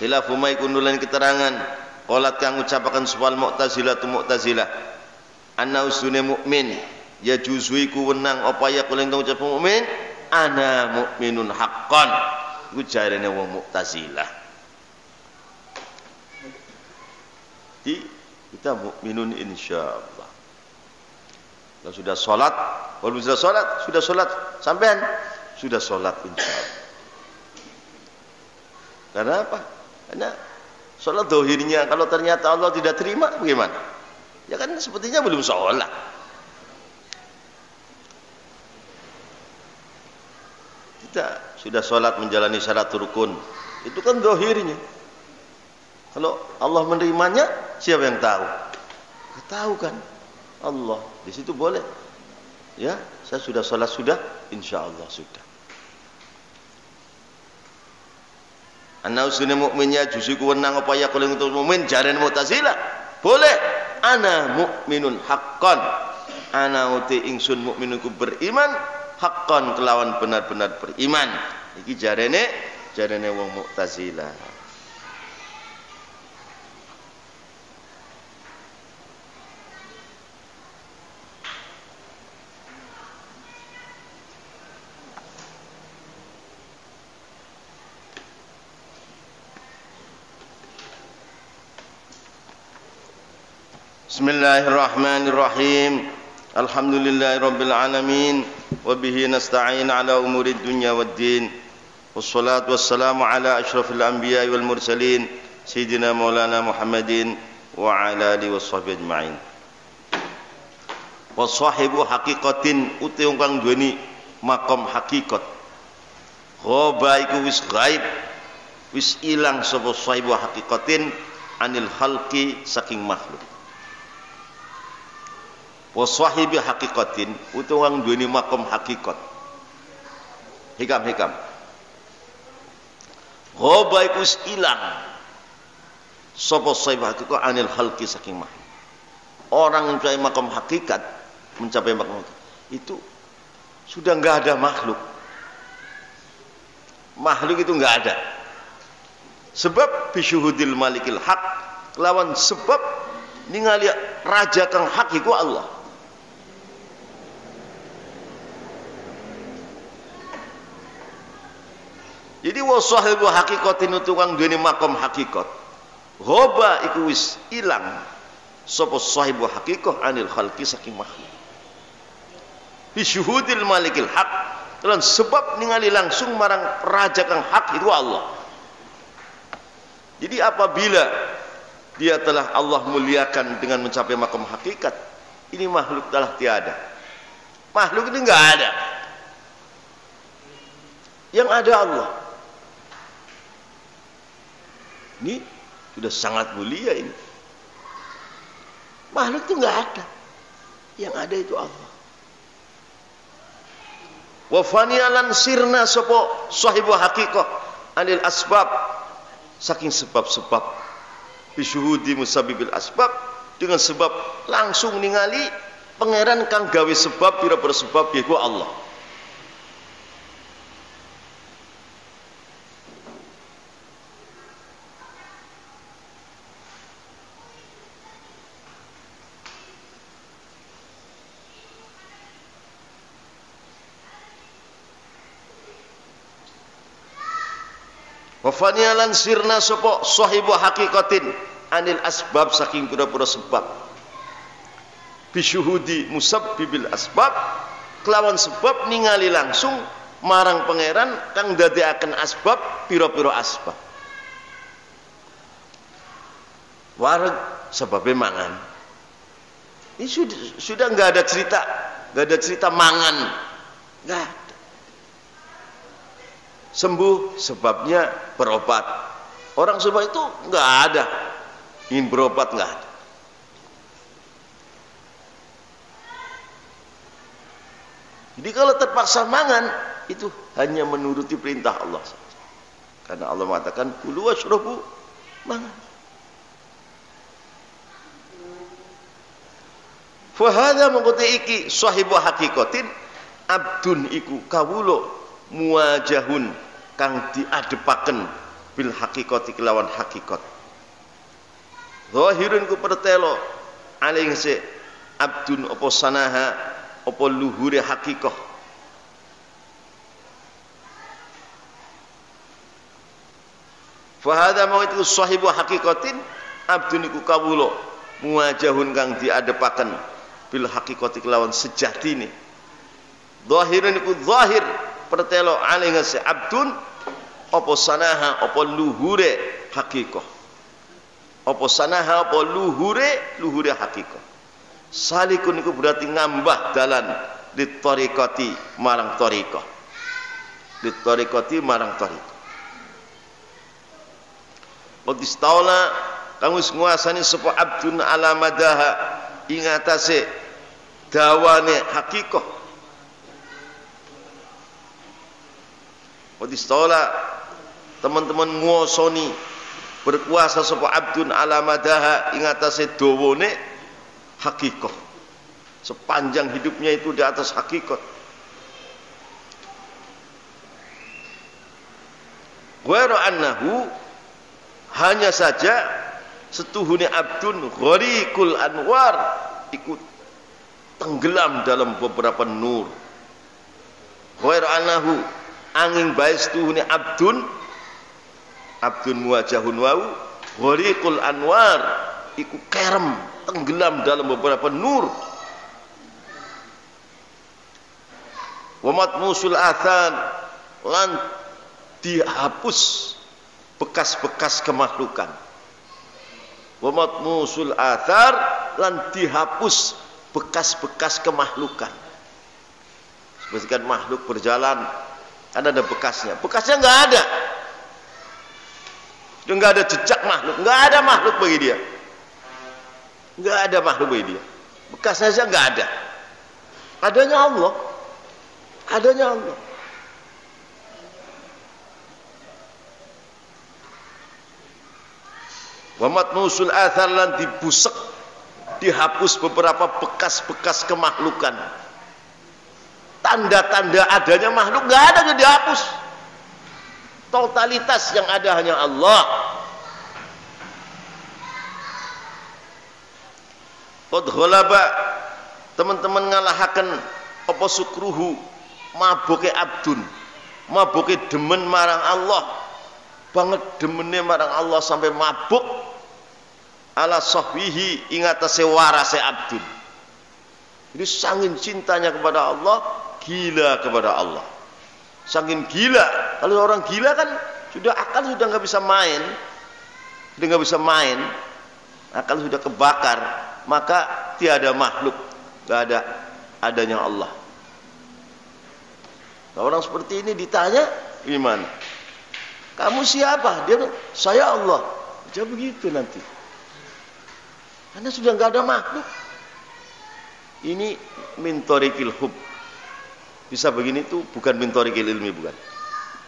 A: khilafu ma iku nulayani keterangan qolat kang ngucapaken sapa al mu'tazilatu mu'tazilah anna usune mukmin ya juzuiku wenang apa ya kula engkang ucap mukmin ana mukminun haqqan. Iku jarene wong Mu'tazilah. Jadi kita mukminun insyaallah. Kalau sudah salat, kalau sudah salat sampean sudah salat insyaallah. Karena apa? Karena salat zahirnya kalau ternyata Allah tidak terima bagaimana? Ya kan sepertinya belum salat. Kita sudah sholat menjalani syarat rukun, itu kan zahirnya. Kalau Allah menerimanya, siapa yang tahu? Tahu kan Allah. Di situ boleh. Ya, saya sudah sholat sudah, insyaallah sudah. Ana usune mukminnya jusiku wenang apa ya kalau untuk mukmin jaren Mu'tazilah. Boleh. Ana mukminun haqqan. Ana uti ingsun mukminku beriman haqqan kelawan benar-benar beriman. Iki jarene wong Mu'tazilah. Bismillahirrahmanirrahim. Alhamdulillahirabbil alamin. Wabihi nasta'in ala umurid dunya waddin. Wassalatu wassalamu ala asyrafil anbiya wal mursalin sayyidina maulana Muhammadin wa ala alihi washabihi ajma'in. Wasahibu haqiqatin uti wong kang duweni makom hakikat. Ghaba iku wis gaib, wis ilang sapa sahibu haqiqatin anil khalqi saking makhluk. Wa sahibi haqiqatin utung wong duweni makom hakikat. Hikam ghaba iku wis ilang sapa sahibi hakikat anil khalqi saking makhluk. Orang mencapai makom hakikat, mencapai makom itu sudah enggak ada makhluk. Makhluk itu enggak ada. Sebab bisyuhudil malikil haq, lawan sebab ningali raja kang hak iku Allah. Jadi wa sahibu haqiqatin tukang duweni makom hakikat. Ghaba iku wis ilang sapa sahibu haqiqah anil khalqi saking makhluk. Bi syuhudil malikil haq, lan sebab ningali langsung marang raja kang hak itu Allah. Jadi apabila dia telah Allah muliakan dengan mencapai makom hakikat, ini makhluk telah tiada. Makhluk ini enggak ada. Yang ada Allah. Ini sudah sangat mulia ini. Makhluk itu enggak ada. Yang ada itu Allah. Wa fanialan sirna sapa sahibu haqiqah anil asbab saking sebab-sebab bisyuhudi musabbibil asbab, dengan sebab langsung ningali pangeran kang gawe sebab pira-pira sebab yaiku Allah. Wa fanialan sirna sapa sahibu haqiqatin anil asbab saking pira-pira sebab bisyuhudi musabbibil asbab kelawan sebab ningali langsung marang pangeran kang dadekaken asbab pira-pira asbab. Wareg sebabnya mangan. Ini sudah enggak ada cerita mangan. Enggak ada. Sembuh sebabnya berobat. Orang sebab itu enggak ada. Ingin berobat enggak ada. Jadi kalau terpaksa mangan itu hanya menuruti perintah Allah saja. Karena Allah mengatakan kulu washrabu, mangan. Fa hadza mengkote iki sahibu haqiqatin abdun iku kawula muwajahun kang diadepaken bil haqiqati kelawan hakikat. Zahirun ku pertelo aling se abdun apa sanaha apa luhure hakikah. Fa hadza mawaitu sahibu haqiqatin abdun iku kawula muwajahun kang diadepaken bil haqiqati kelawan sejatine. Zahirun iku zahir pertelo aling se abdun apa sanaha apa luhure hakikah, apa sanaha apa luhure hakikah. Salikun itu berarti ngambah dalan ditariqati marang tariqah, ditariqati marang tariqah. Wadistaula kang wis nguasani sapa abdun ala madaha ing atase dawane hakikah. Wadistaula teman-teman nguasani berkuasa sapa abdun ala madaha ing atase dawane hakikah. Sepanjang hidupnya itu di atas hakikat. Ghairu annahu hanya saja setuhune abdun ghariqul anwar ikut tenggelam dalam beberapa nur. Ghairu annahu angin bae setuhune abdun muwajahun wau ghariqul anwar iku kerem tenggelam dalam beberapa nur. Wa matmusul athan lan dihapus bekas-bekas kemakhlukan. Wa matmusul athar lan dihapus bekas-bekas kemakhlukan. Seperti kan makhluk berjalan kan ada bekasnya. Bekasnya enggak ada. Dia enggak ada jejak makhluk, enggak ada makhluk bagi dia. Enggak ada makhluk bagi dia. Bekasnya saja enggak ada. Adanya Allah. Adanya Allah. Wa matnusul athar lan dibusek, dihapus beberapa bekas-bekas kemakhlukan. Tanda-tanda adanya makhluk enggak ada, yang dihapus. Totalitas yang ada hanya Allah. Qad ghalaba teman-teman ngalahaken apa sukruhu mabuke abdun, mabuke demen marang Allah, banget demene marang Allah sampai mabuk ala sahwihi ing atase warase abdun. Jadi saking cintanya kepada Allah, gila kepada Allah. Saking gila, kalau orang gila kan sudah akal sudah nggak bisa main, sudah nggak bisa main, akal sudah kebakar, maka tiada makhluk, nggak ada adanya Allah. Kalau orang seperti ini ditanya, gimana? Kamu siapa? Dia bilang, saya Allah. Dia begitu nanti. Karena sudah nggak ada makhluk. Ini min tariqil hub. Bisa begini tuh bukan min tariqil ilmi, bukan.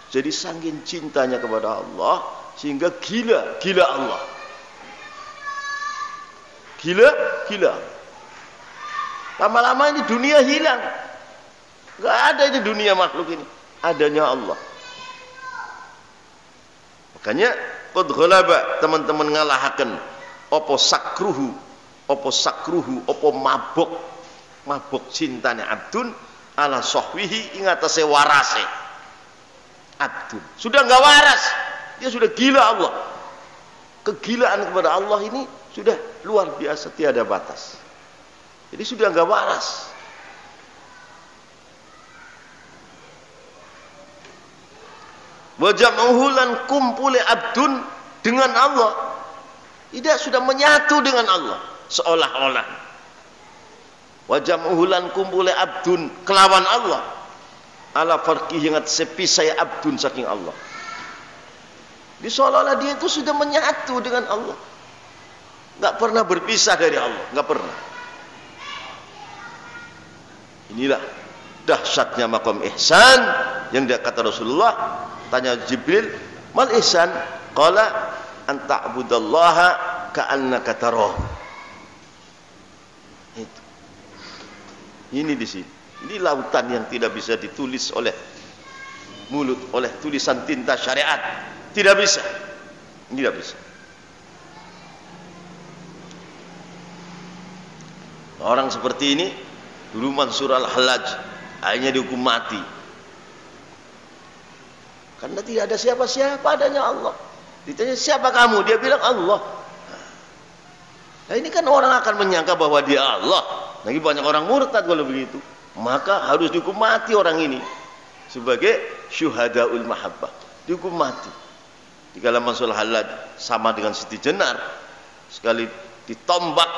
A: Jadi saking cintanya kepada Allah sehingga gila Allah. Gila. Lama-lama ini dunia hilang. Enggak ada ini dunia makhluk ini. Adanya Allah. Makanya qad ghalaba, teman-teman ngalahaken apa sakruhu, apa mabuk cintane abdun ala sahwihi ing atase warase. Abdun sudah enggak waras, dia sudah gila Allah. Kegilaan kepada Allah ini sudah luar biasa, tiada batas. Jadi sudah enggak waras. Wa jam'uhu lan kumpule abdun dengan Allah. Tidak, sudah menyatu dengan Allah seolah-olah. Wa jam'uhu lan kumpule abdun kelawan Allah. Ala farqihi ngat sepisai abdun saking Allah. Di seolah-olah dia itu sudah menyatu dengan Allah. Enggak pernah berpisah dari Allah, enggak pernah. Inilah dahsyatnya maqam ihsan yang dia kata Rasulullah. Tanya Jibril, mal ihsan? Qala an ta'budallaha ka'annaka tarahu. Itu. Ini di sini. Ini lautan yang tidak bisa ditulis oleh mulut, oleh tulisan tinta syariat. Tidak bisa. Tidak bisa. Orang seperti ini dulu Mansur Al-Hallaj akhirnya dihukum mati. Karena tidak ada siapa-siapa, adanya Allah. Ditanya siapa kamu? Dia bilang Allah. Nah ini kan orang akan menyangka bahwa dia Allah. Lagi banyak orang murtad kalau begitu. Maka harus dihukum mati orang ini sebagai syuhadaul mahabbah. Dihukum mati. Dikala Mansur Al-Hallaj sama dengan Siti Jenar, sekali ditombak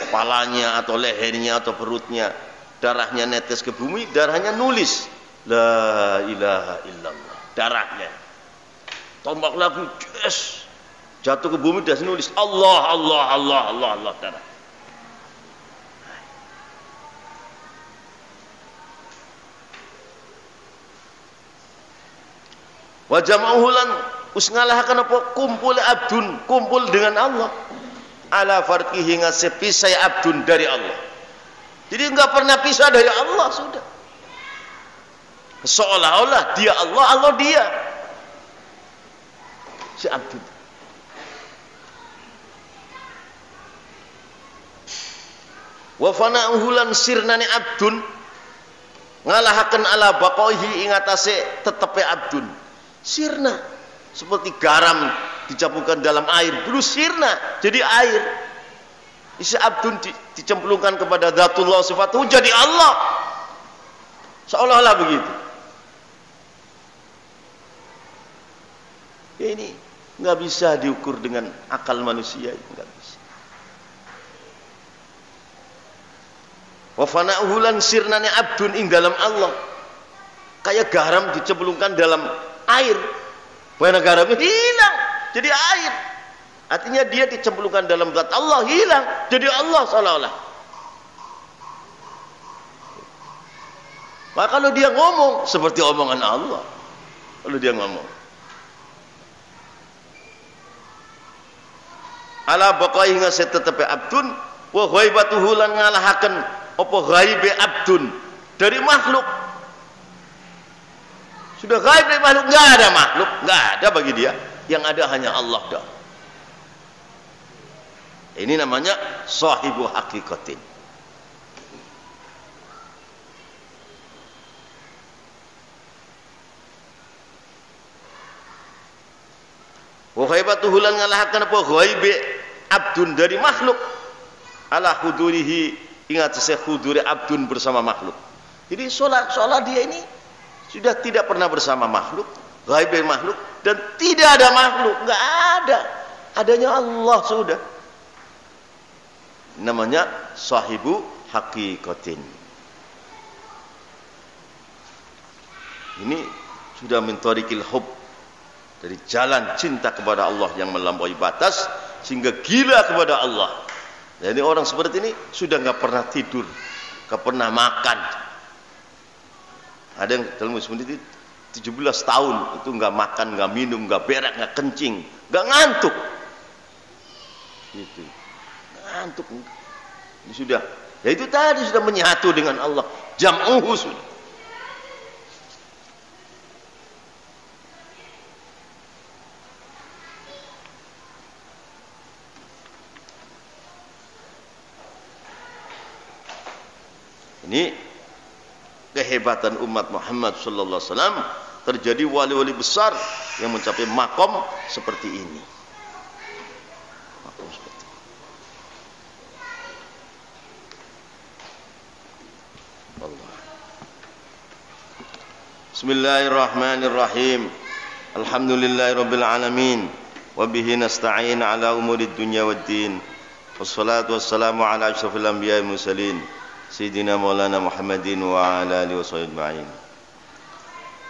A: kepalanya atau lehernya atau perutnya, darahnya netes ke bumi, darahnya nulis la ilaha illallah, darahnya tombak lagi, yes, jatuh ke bumi, dia nulis Allah darah. Wa jama'uhu lan usngalahaken apa kumpul abdun, kumpul dengan Allah ala farqihi ngasepisai abdun dari Allah. Jadi enggak pernah pisah dari Allah, sudah. Seolah-olah dia Allah, Allah dia. Si abdun. Wa fana'uhu lan sirnane abdun ngalahaken ala baqaihi ing atase tetepe abdun. Sirna seperti garam dicampurkan dalam air, dulu sirna jadi air. Isi abdun dicemplungkan kepada Dzatullah sifatuhu jadi Allah. Seolah-olah begitu. Ini nggak bisa diukur dengan akal manusia, nggak bisa. Wa fana'uhu lan sirnane abdun ing dalam Allah. Kayak garam dicemplungkan dalam air. Mana garamnya hilang jadi air. Artinya dia dicemplungkan dalam zat Allah, hilang jadi Allah seolah-olah. Maka kalau dia ngomong seperti omongan Allah. Kalau dia ngomong ala baqaihi ngasetetepe abdun wa ghaibatuhu lan ngalahaken apa ghaibe abdun dari makhluk. Sudah gaib dari makhluk, enggak ada makhluk, enggak ada bagi dia, yang ada hanya Allah dah. Ini namanya sahibu hakikatin. Wa ghaibatuhu lan ngalahaken apa ghaibe abdun dari makhluk ala hudurihi, ingat saya huduri abdun bersama makhluk. Jadi seolah dia ini sudah tidak pernah bersama makhluk, gaib dari makhluk, dan tidak ada makhluk, enggak ada, adanya Allah sudah. Namanya sahibu hakikatin. Ini sudah min tariqil hub, dari jalan cinta kepada Allah yang melampaui batas sehingga gila kepada Allah. Jadi orang seperti ini sudah nggak pernah tidur, nggak pernah makan. Ada yang dalam seperti itu 17 tahun itu nggak makan, nggak minum, nggak berak, nggak kencing, nggak ngantuk. Gitu. Ngantuk. Ini sudah. Ya itu tadi sudah menyatu dengan Allah. Jam'uhu sudah. Ini kehebatan umat Muhammad sallallahu alaihi wasallam, terjadi wali-wali besar yang mencapai makom seperti ini. Makom seperti ini. Allah. Bismillahirrahmanirrahim. Alhamdulillahirabbil alamin wa bihi nasta'in ala umurid dunya waddin. Wassalatu wassalamu ala asyrafil anbiya'i wal mursalin. Sayyidina Maulana Muhammadin wa ala alihi washabihi ajma'in.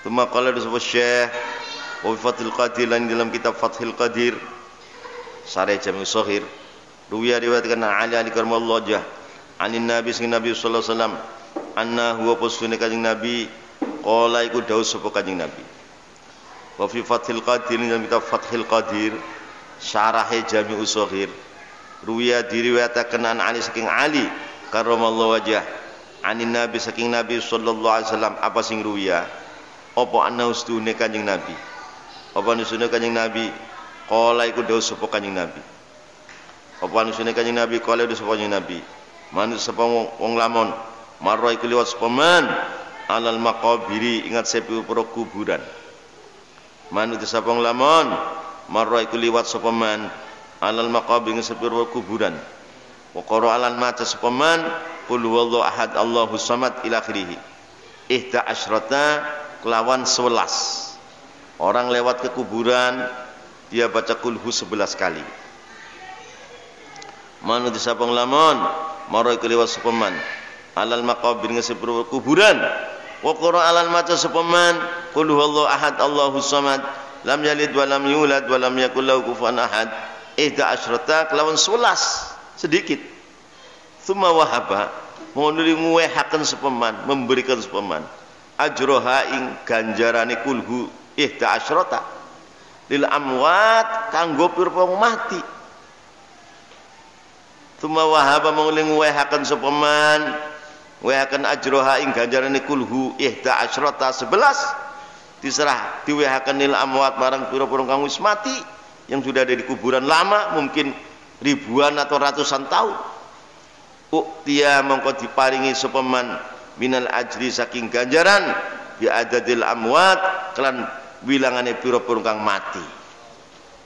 A: Tsumma qala rasul Syekh wa fi Fathul Qadir, dalam kitab Fathul Qadir Syarah Jami' Shaghir, ruwiya riwayatkan Ali karamallahu wajhah anin Nabi sallallahu alaihi wasallam anna huwa posune kanjeng Nabi qala iku dawuh sapa kanjeng Nabi. Wa fi Fathul Qadir, dalam kitab Fathul Qadir Syarah Jami' Shaghir, ruwiya diriwayatkan an Ali saking Ali karamallahu wajhah anin Nabi saking Nabi sallallahu alaihi wasallam. Apa sing ruwiya? Apa ana ustune kanjeng Nabi? Apa ustune kanjeng Nabi? Qala iku dawuh sapa kanjeng Nabi. Apa ustune kanjeng Nabi? Qala dawuh sapa kanjeng Nabi. Manut sapa wong lamun marra iku liwat sapa man alal maqabiri, ingat sepi para kuburan. Manut sapa wong lamun marra iku liwat sapa man alal maqabiri sepi para kuburan. Wa qara alan maca sapa man qul huwallahu ahad Allahus samad ila akhirih. Ihda asyrata kelawan 11. Orang lewat ke kuburan dia baca kulhu 11 kali. Manu disapang lamun maro iku liwat sapa man alal maqabir ngesepro kuburan. Wa qara alan maca sapa man qul huwallahu ahad Allahus samad lam yalid wa lam yulad wa lam yakul lahu kufuwan ahad. Ihda asyrata kelawan 11 sedikit. Tsumma wahaba menuli nguwehaken sapa man, memberikan sapa man ajroha ing ganjarane kulhu ihda asyrata lil amwat kanggo pira wong mati. Tsumma wahaba menuli nguwehaken sapa man wehaken ajroha ing ganjarane kulhu ihda asyrata 11 diserah diwehaken lil amwat marang pira-pira kang wis mati yang sudah ada di kuburan lama, mungkin ribuan atau ratusan tahun. Uktia mongko diparingi sapa man minal ajri saking ganjaran bi adadil amwat kelan wilangane pira-pira kang mati.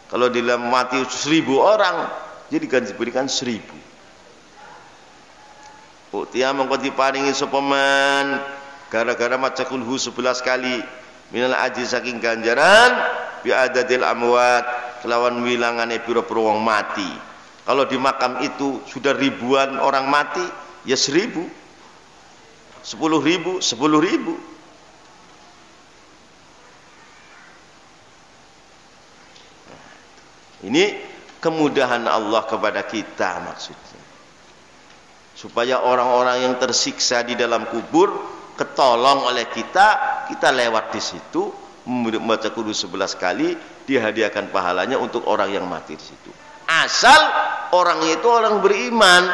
A: Kalau di dalam mati 1000 orang, jadi kan diberikan 1000. Uktia mongko diparingi sapa man gara-gara maca kulhu 11 kali minal ajri saking ganjaran bi adadil amwat kelawan wilangane pira-pira wong mati. Kalau di makam itu sudah ribuan orang mati, ya 1000, 10.000, 10.000. Ini kemudahan Allah kepada kita maksudnya. Supaya orang-orang yang tersiksa di dalam kubur ketolong oleh kita, kita lewat di situ membaca kulhu 11 kali, dihadiahkan pahalanya untuk orang yang mati di situ. Asal orangnya itu orang beriman.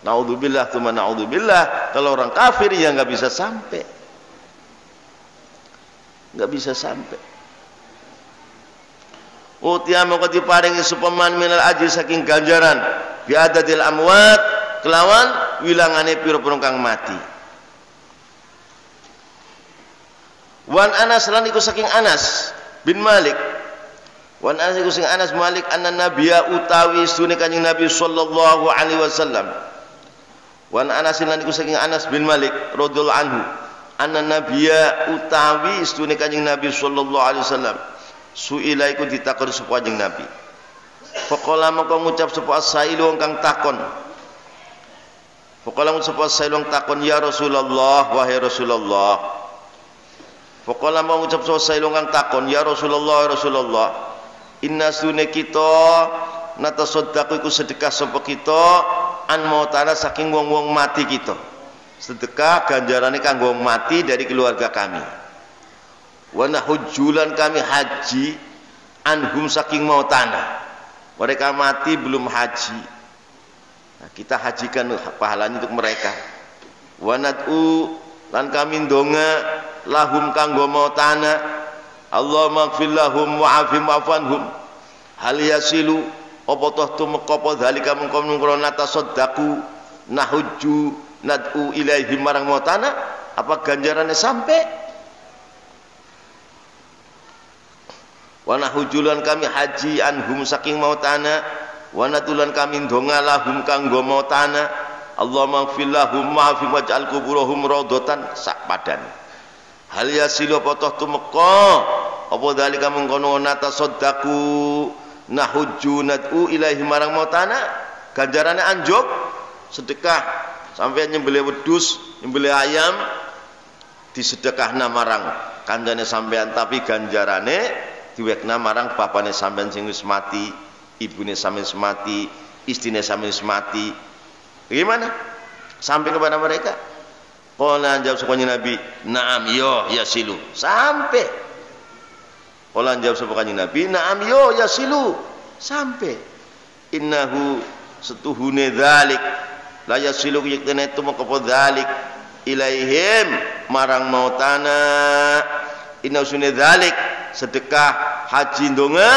A: Naudzubillah tsumma naudzubillah. Kalau orang kafir ya nggak bisa sampai. Nggak bisa sampai. Utiya mongko diparingi sapa man minal ajri saking ganjaran bi adadil amwat kelawan wilangane pira-pira kang mati. Wan Anas lan iku saking Anas bin Malik. Wan Anas iku sing Anas Malik anna nabiyya utawi sunne kanjeng Nabi sallallahu alaihi wasallam. Wan Anas lan iku saking Anas bin Malik radhiyallahu anhu anna nabiyya utawi sunne kanjeng Nabi sallallahu alaihi wasallam. Suila iku ditakon sapa kanjeng Nabi. Faqala maka ngucap sapa as-sailu wong kang takon. Faqala ngucap sapa as-sailu wong takon ya Rasulullah wahai Rasulullah. Faqala mau ngucap sapa as-sailu wong kang takon ya Rasulullah ya Rasulullah. Inna sunne kita natasaddaqu iku sedekah sapa kita an mautana saking wong-wong mati kita. Sedekah ganjarane kanggo wong mati dari keluarga kami. Wa nahujjulan kami haji anhum saking mautana. Mereka mati belum haji. Nah, kita hajikan pahalanya untuk mereka. Wa nad'u lan kami ndonga lahum kanggo mautana. Allahumma ighfir lahum wa'afim wa'fanhum. Hal yasilu apa toh tumeka apa dalika mengkono natasaddaqu nahujju nad'u ilaihi marang mautana, apa ganjarannya sampai? Wa nahujjulan kami haji anhum saking mautana, wa nadulan kami ndonga lahum kanggo mautana. Allahumma ighfir lahum wa'afim waj'al quburahum rawdatan sak padan. Hal yasilu apa toh tumeka apa dalika mengkono natasaddaqu nahujju nad'u ilaihi marang mautana, ganjarannya anjuk sedekah sampai nyembelih wedhus, nyembelih ayam disedekahna marang kancane sampean, tapi ganjarane diwekna marang bapane sampean sing wis mati, ibune sampean wis mati, istrine sampean wis mati. Bagaimana? Sampai kepada mereka. Qala jawab sapa Nabi, "Na'am yo yasilu." Sampai. Qala jawab sapa Nabi, "Na'am yo yasilu." Sampai. Innahu setuhune dzalik la yasilu yaktene tumeka dzalik ilaihim marang mautana. Inna sunne dzalik sedekah haji ndonga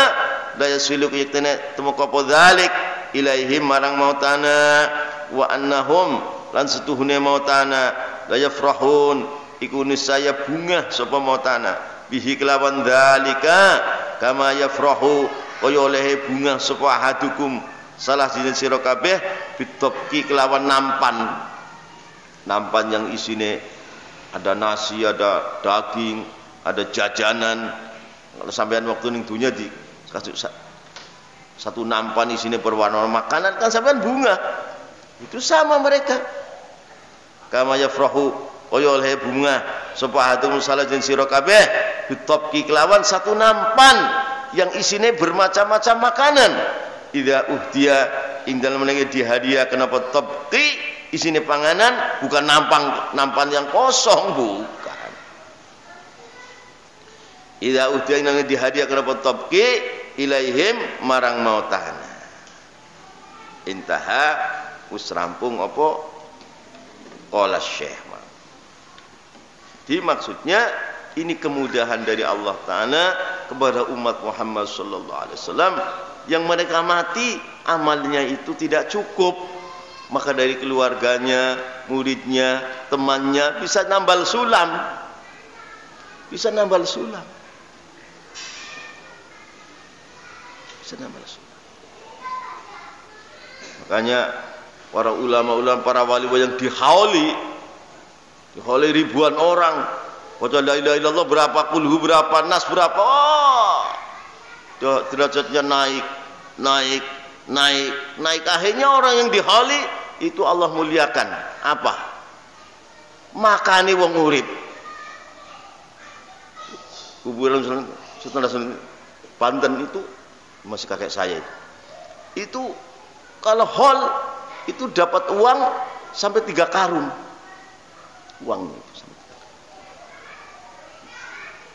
A: la yasilu yaktene tumeka dzalik ilaihim marang mautana. Wa annahum lan setuhune mautana la yafrahun iku nisaya bunga sapa mautana bihi kelawan dzalika kama yafrahu kaya oleh bunga sapa ahadukum salah jenis sira kabeh bitobki kelawan nampan yang isine ada nasi, ada daging, ada jajanan. Kalau sampean waktu ning dunya di satu nampan isine berwarna makanan kan sampean bunga. Itu sama mereka. Kama yafrahu kaya oleh bunga sapa ahadukum salah jenis sira kabeh bitobki kelawan satu nampan yang isine bermacam-macam makanan. Idza uhdiya ing dalem menenge dihadiah kenapa tabqi isine panganan, bukan nampan yang kosong, bukan. Idza uhdiya ing dalem dihadiah kenapa tabqi ilaihim marang mautana. Intaha wis rampung apa qala Syekh. Jadi maksudnya ini kemudahan dari Allah Ta'ala kepada umat Muhammad sallallahu alaihi wasallam yang mereka mati amalnya itu tidak cukup, maka dari keluarganya, muridnya, temannya bisa nambal sulam, bisa nambal sulam. Makanya para ulama-ulama, para wali yang dihauli ribuan orang, baca la ilaha illallah berapa, kulhu berapa, nas berapa, derajatnya naik. Akhirnya orang yang dihali itu Allah muliakan. Apa? Makani wong urip. Kuburan Sultan Banten itu masih kakek saya itu kalau hol itu dapat uang sampai 3 karung uangnya itu sampai 3 karung.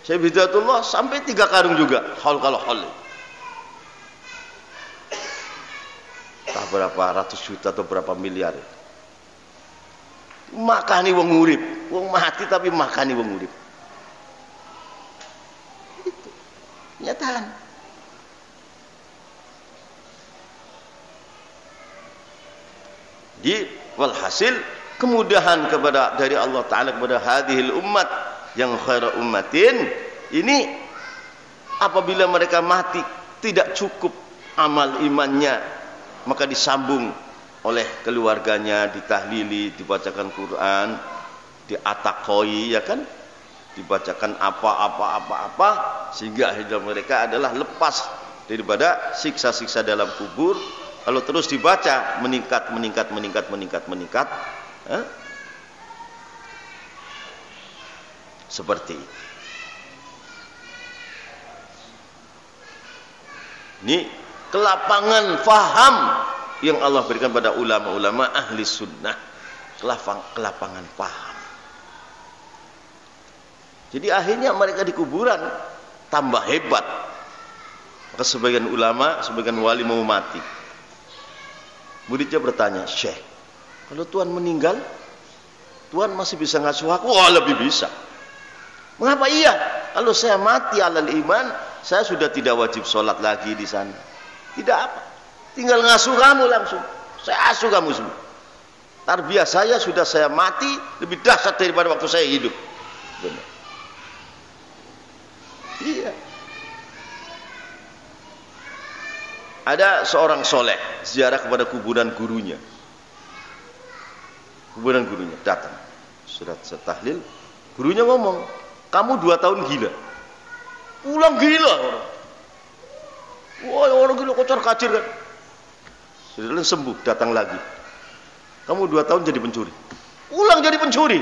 A: Saya Bidatullah sampai 3 karung juga hol, kalau hol entah berapa ratus juta atau berapa miliar. Makani wong urip, wong mati tapi makani wong urip. Itu kenyataan. Di walhasil kemudahan kepada dari Allah Ta'ala kepada hadhil umat yang khairu ummatin ini, apabila mereka mati tidak cukup amal imannya, maka disambung oleh keluarganya, ditahlili, dibacakan Quran, diatakoi, ya kan, dibacakan apa sehingga hidup mereka adalah lepas daripada siksa-siksa dalam kubur. Kalau terus dibaca meningkat. Seperti itu. Ini kelapangan faham yang Allah berikan pada ulama-ulama ahli sunnah. Kelapangan faham. Jadi akhirnya mereka di kuburan tambah hebat. Maka sebagian ulama, sebagian wali mau mati. Muridnya bertanya, Syekh, kalau Tuhan meninggal, Tuhan masih bisa ngasuh aku? Wah, lebih bisa. Mengapa iya? Kalau saya mati alal iman, saya sudah tidak wajib sholat lagi di sana. Tidak apa. Tinggal ngasuh kamu langsung. Saya asuh kamu semua. Tarbiyah saya sudah saya mati lebih dahsyat daripada waktu saya hidup. Benar. Iya. Ada seorang soleh ziarah kepada kuburan gurunya. Kuburan gurunya datang. Surat tahlil. Gurunya ngomong, kamu 2 tahun gila. Pulang gila orang. Wah, orang gila kocar kacir kan. Sudah sembuh, datang lagi. Kamu 2 tahun jadi pencuri. Pulang jadi pencuri.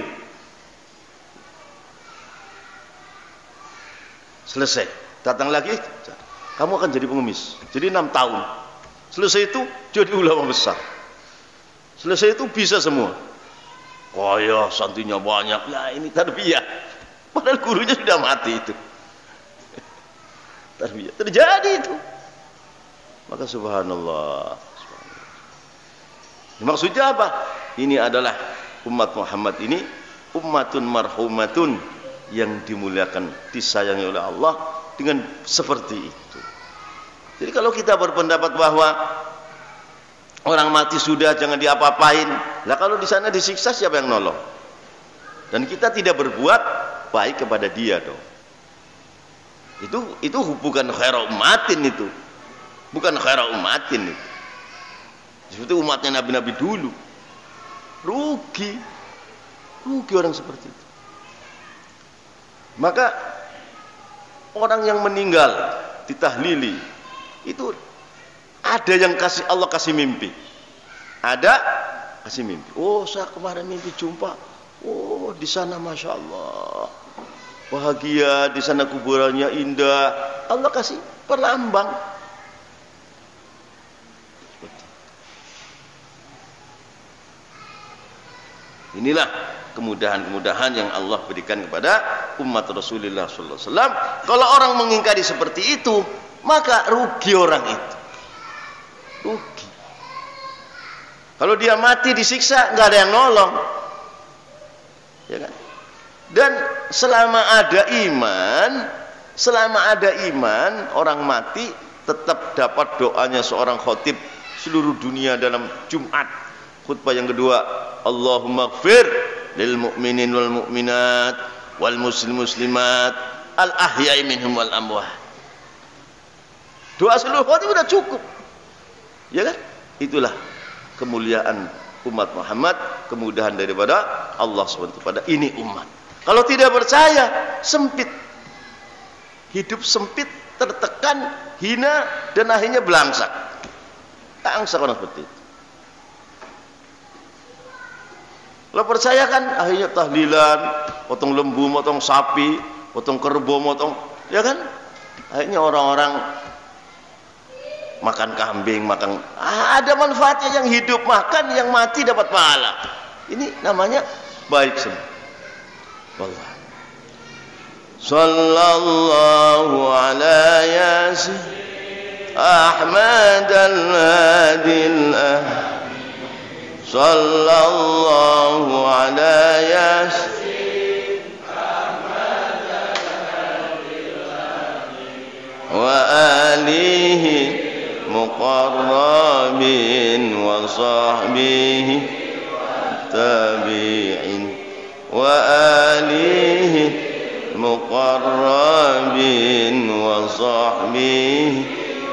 A: Selesai, datang lagi. Kamu akan jadi pengemis. Jadi 6 tahun. Selesai itu jadi ulama besar. Selesai itu bisa semua. Kaya, santrinya banyak. Ya ini tarbiyah. Padahal gurunya sudah mati itu. Tarbiyah. Terjadi itu. Maka subhanallah. Maksudnya apa? Ini adalah umat Muhammad ini ummatun marhumatun, yang dimuliakan, disayangi oleh Allah dengan seperti itu. Jadi kalau kita berpendapat bahwa orang mati sudah jangan diapa-apain, lah kalau di sana disiksa siapa yang nolong? Dan kita tidak berbuat baik kepada dia dong. Itu bukan khaira ummatin itu. Bukan khaira ummatin itu. Seperti umatnya nabi-nabi dulu. Rugi orang seperti itu. Maka orang yang meninggal ditahlili itu ada yang Allah kasih mimpi. Ada kasih mimpi. Oh, saya kemarin mimpi jumpa. Oh, di sana masya Allah bahagia, di sana kuburannya indah. Allah kasih perlambang. Inilah kemudahan-kemudahan yang Allah berikan kepada umat Rasulullah sallallahu alaihi wasallam. Kalau orang mengingkari seperti itu, maka rugi orang itu. Rugi. Kalau dia mati disiksa, nggak ada yang nolong. Ya kan? Dan selama ada iman, orang mati tetap dapat doanya seorang khatib seluruh dunia dalam Jumat. Khutbah yang kedua, Allahumma gfir lil mu'minin wal mu'minat wal muslimat al ahya'i minhum wal amwat. Doa seluruh khatib sudah cukup. Ya kan? Itulah kemuliaan umat Muhammad, kemudahan daripada Allah SWT pada ini umat. Kalau tidak percaya, sempit. Hidup sempit, tertekan, hina, dan akhirnya belangsak. Tangsak orang seperti itu. Kalau percaya kan akhirnya tahlilan, potong lembu, potong sapi, potong kerbau, ya kan? Akhirnya orang-orang makan kambing, makan ada manfaatnya, yang hidup makan, yang mati dapat pahala. Ini namanya baik semua. Wallah. Sallallahu ala yasin Ahmad al-Hadil Sallallahu ala yasin Ahmad al-Hadil wa alihi muqarrabin wa sahbihi tabi'in wa alihi muqarrabin wa sahbihi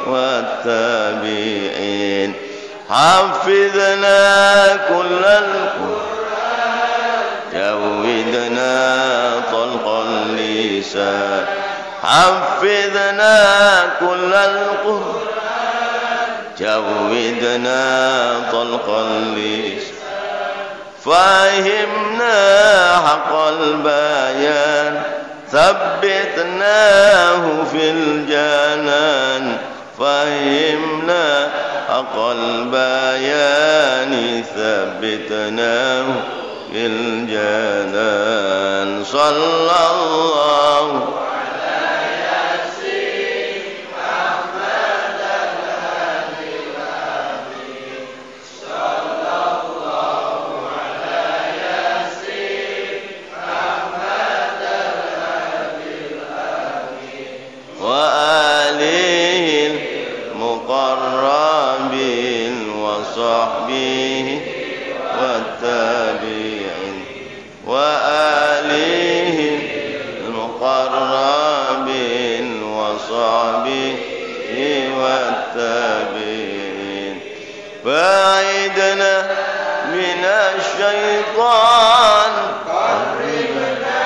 A: wa tabi'in. Hafidhna kullal Qur'an jawidna talqal lisan. Hafidhna kullal Qur'an jawidna talqal lisan. Fahimna haqqal bayan thabbitnahu fil janan. Fahimna haqqal bayan thabbitnahu fil janan sallallahu بعيدنا من الشيطان قربنا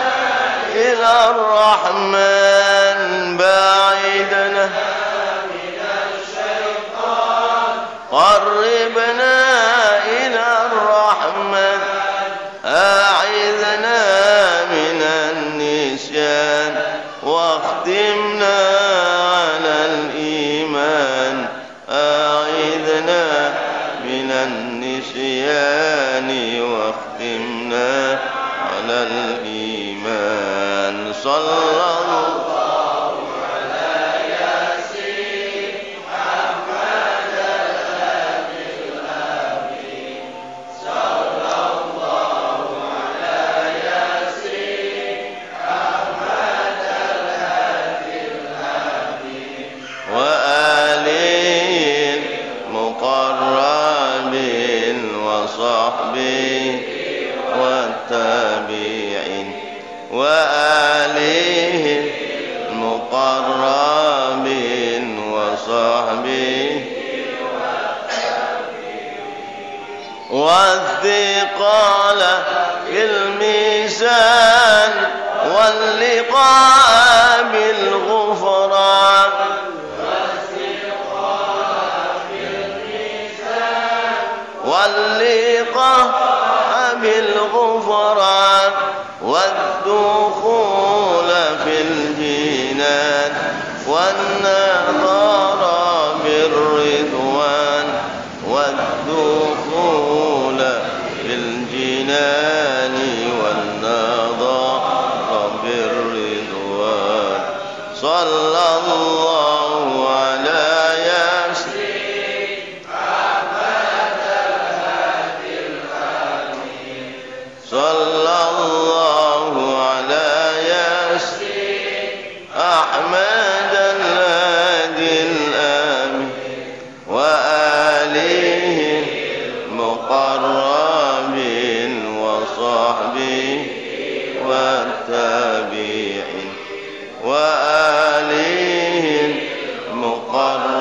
A: إلى الرحمن بعيدنا من الشيطان قربنا إلى الرحمن أعذنا من النسيان واختمنا على الإيمان أعذنا من النسيان واختمنا على الإيمان صلى الله على ياسين محمد الهادي الأمين صلى الله على ياسين محمد الهادي الأمين وآله المقرب وصحبه والتابعين وآله المقربين وصحبه والثقال في الميزان واللقاء بالغفران واللقاء بالغفران والدخول في الجنان والنظر بالرضوان والدخول في الجنان والنظر بالرضوان صلى الله على ياسين صلى الله على ياسين أحمد الهادي الآمين وآله المقربين وصحبه والتابعين وآله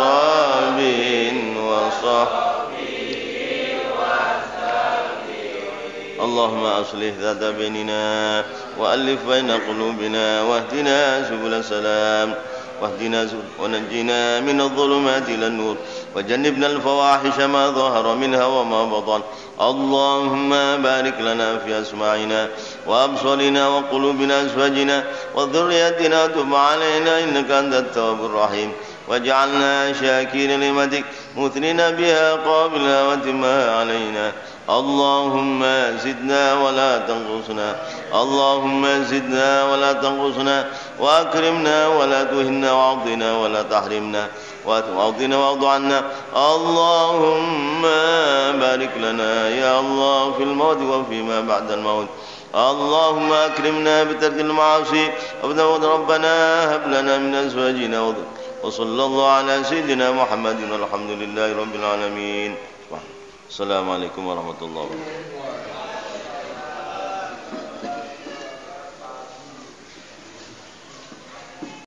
A: المقربين وصحبه اللهم أصلح ذات بيننا وألف بين قلوبنا واهدنا سبل السلام ونجنا من الظلمات إلى النور وجنبنا الفواحش ما ظهر منها وما بطن اللهم بارك لنا في أسماعنا وأبصارنا وقلوبنا أزواجنا وذريتنا تب علينا إنك أنت التواب الرحيم واجعلنا شاكرين لنعمتك مثنين بها قابلها وتمها علينا اللهم زدنا ولا تنقصنا اللهم زدنا ولا تنقصنا وأكرمنا ولا تهنا وعضنا ولا تحرمنا وأعطنا وأرض عنا اللهم بارك لنا يا الله في الموت وفيما بعد الموت اللهم أكرمنا بترك المعاصي ربنا هب لنا من أزواجنا وصلى الله على سيدنا محمد والحمد لله رب العالمين. السلام عليكم ورحمة الله وبركاته.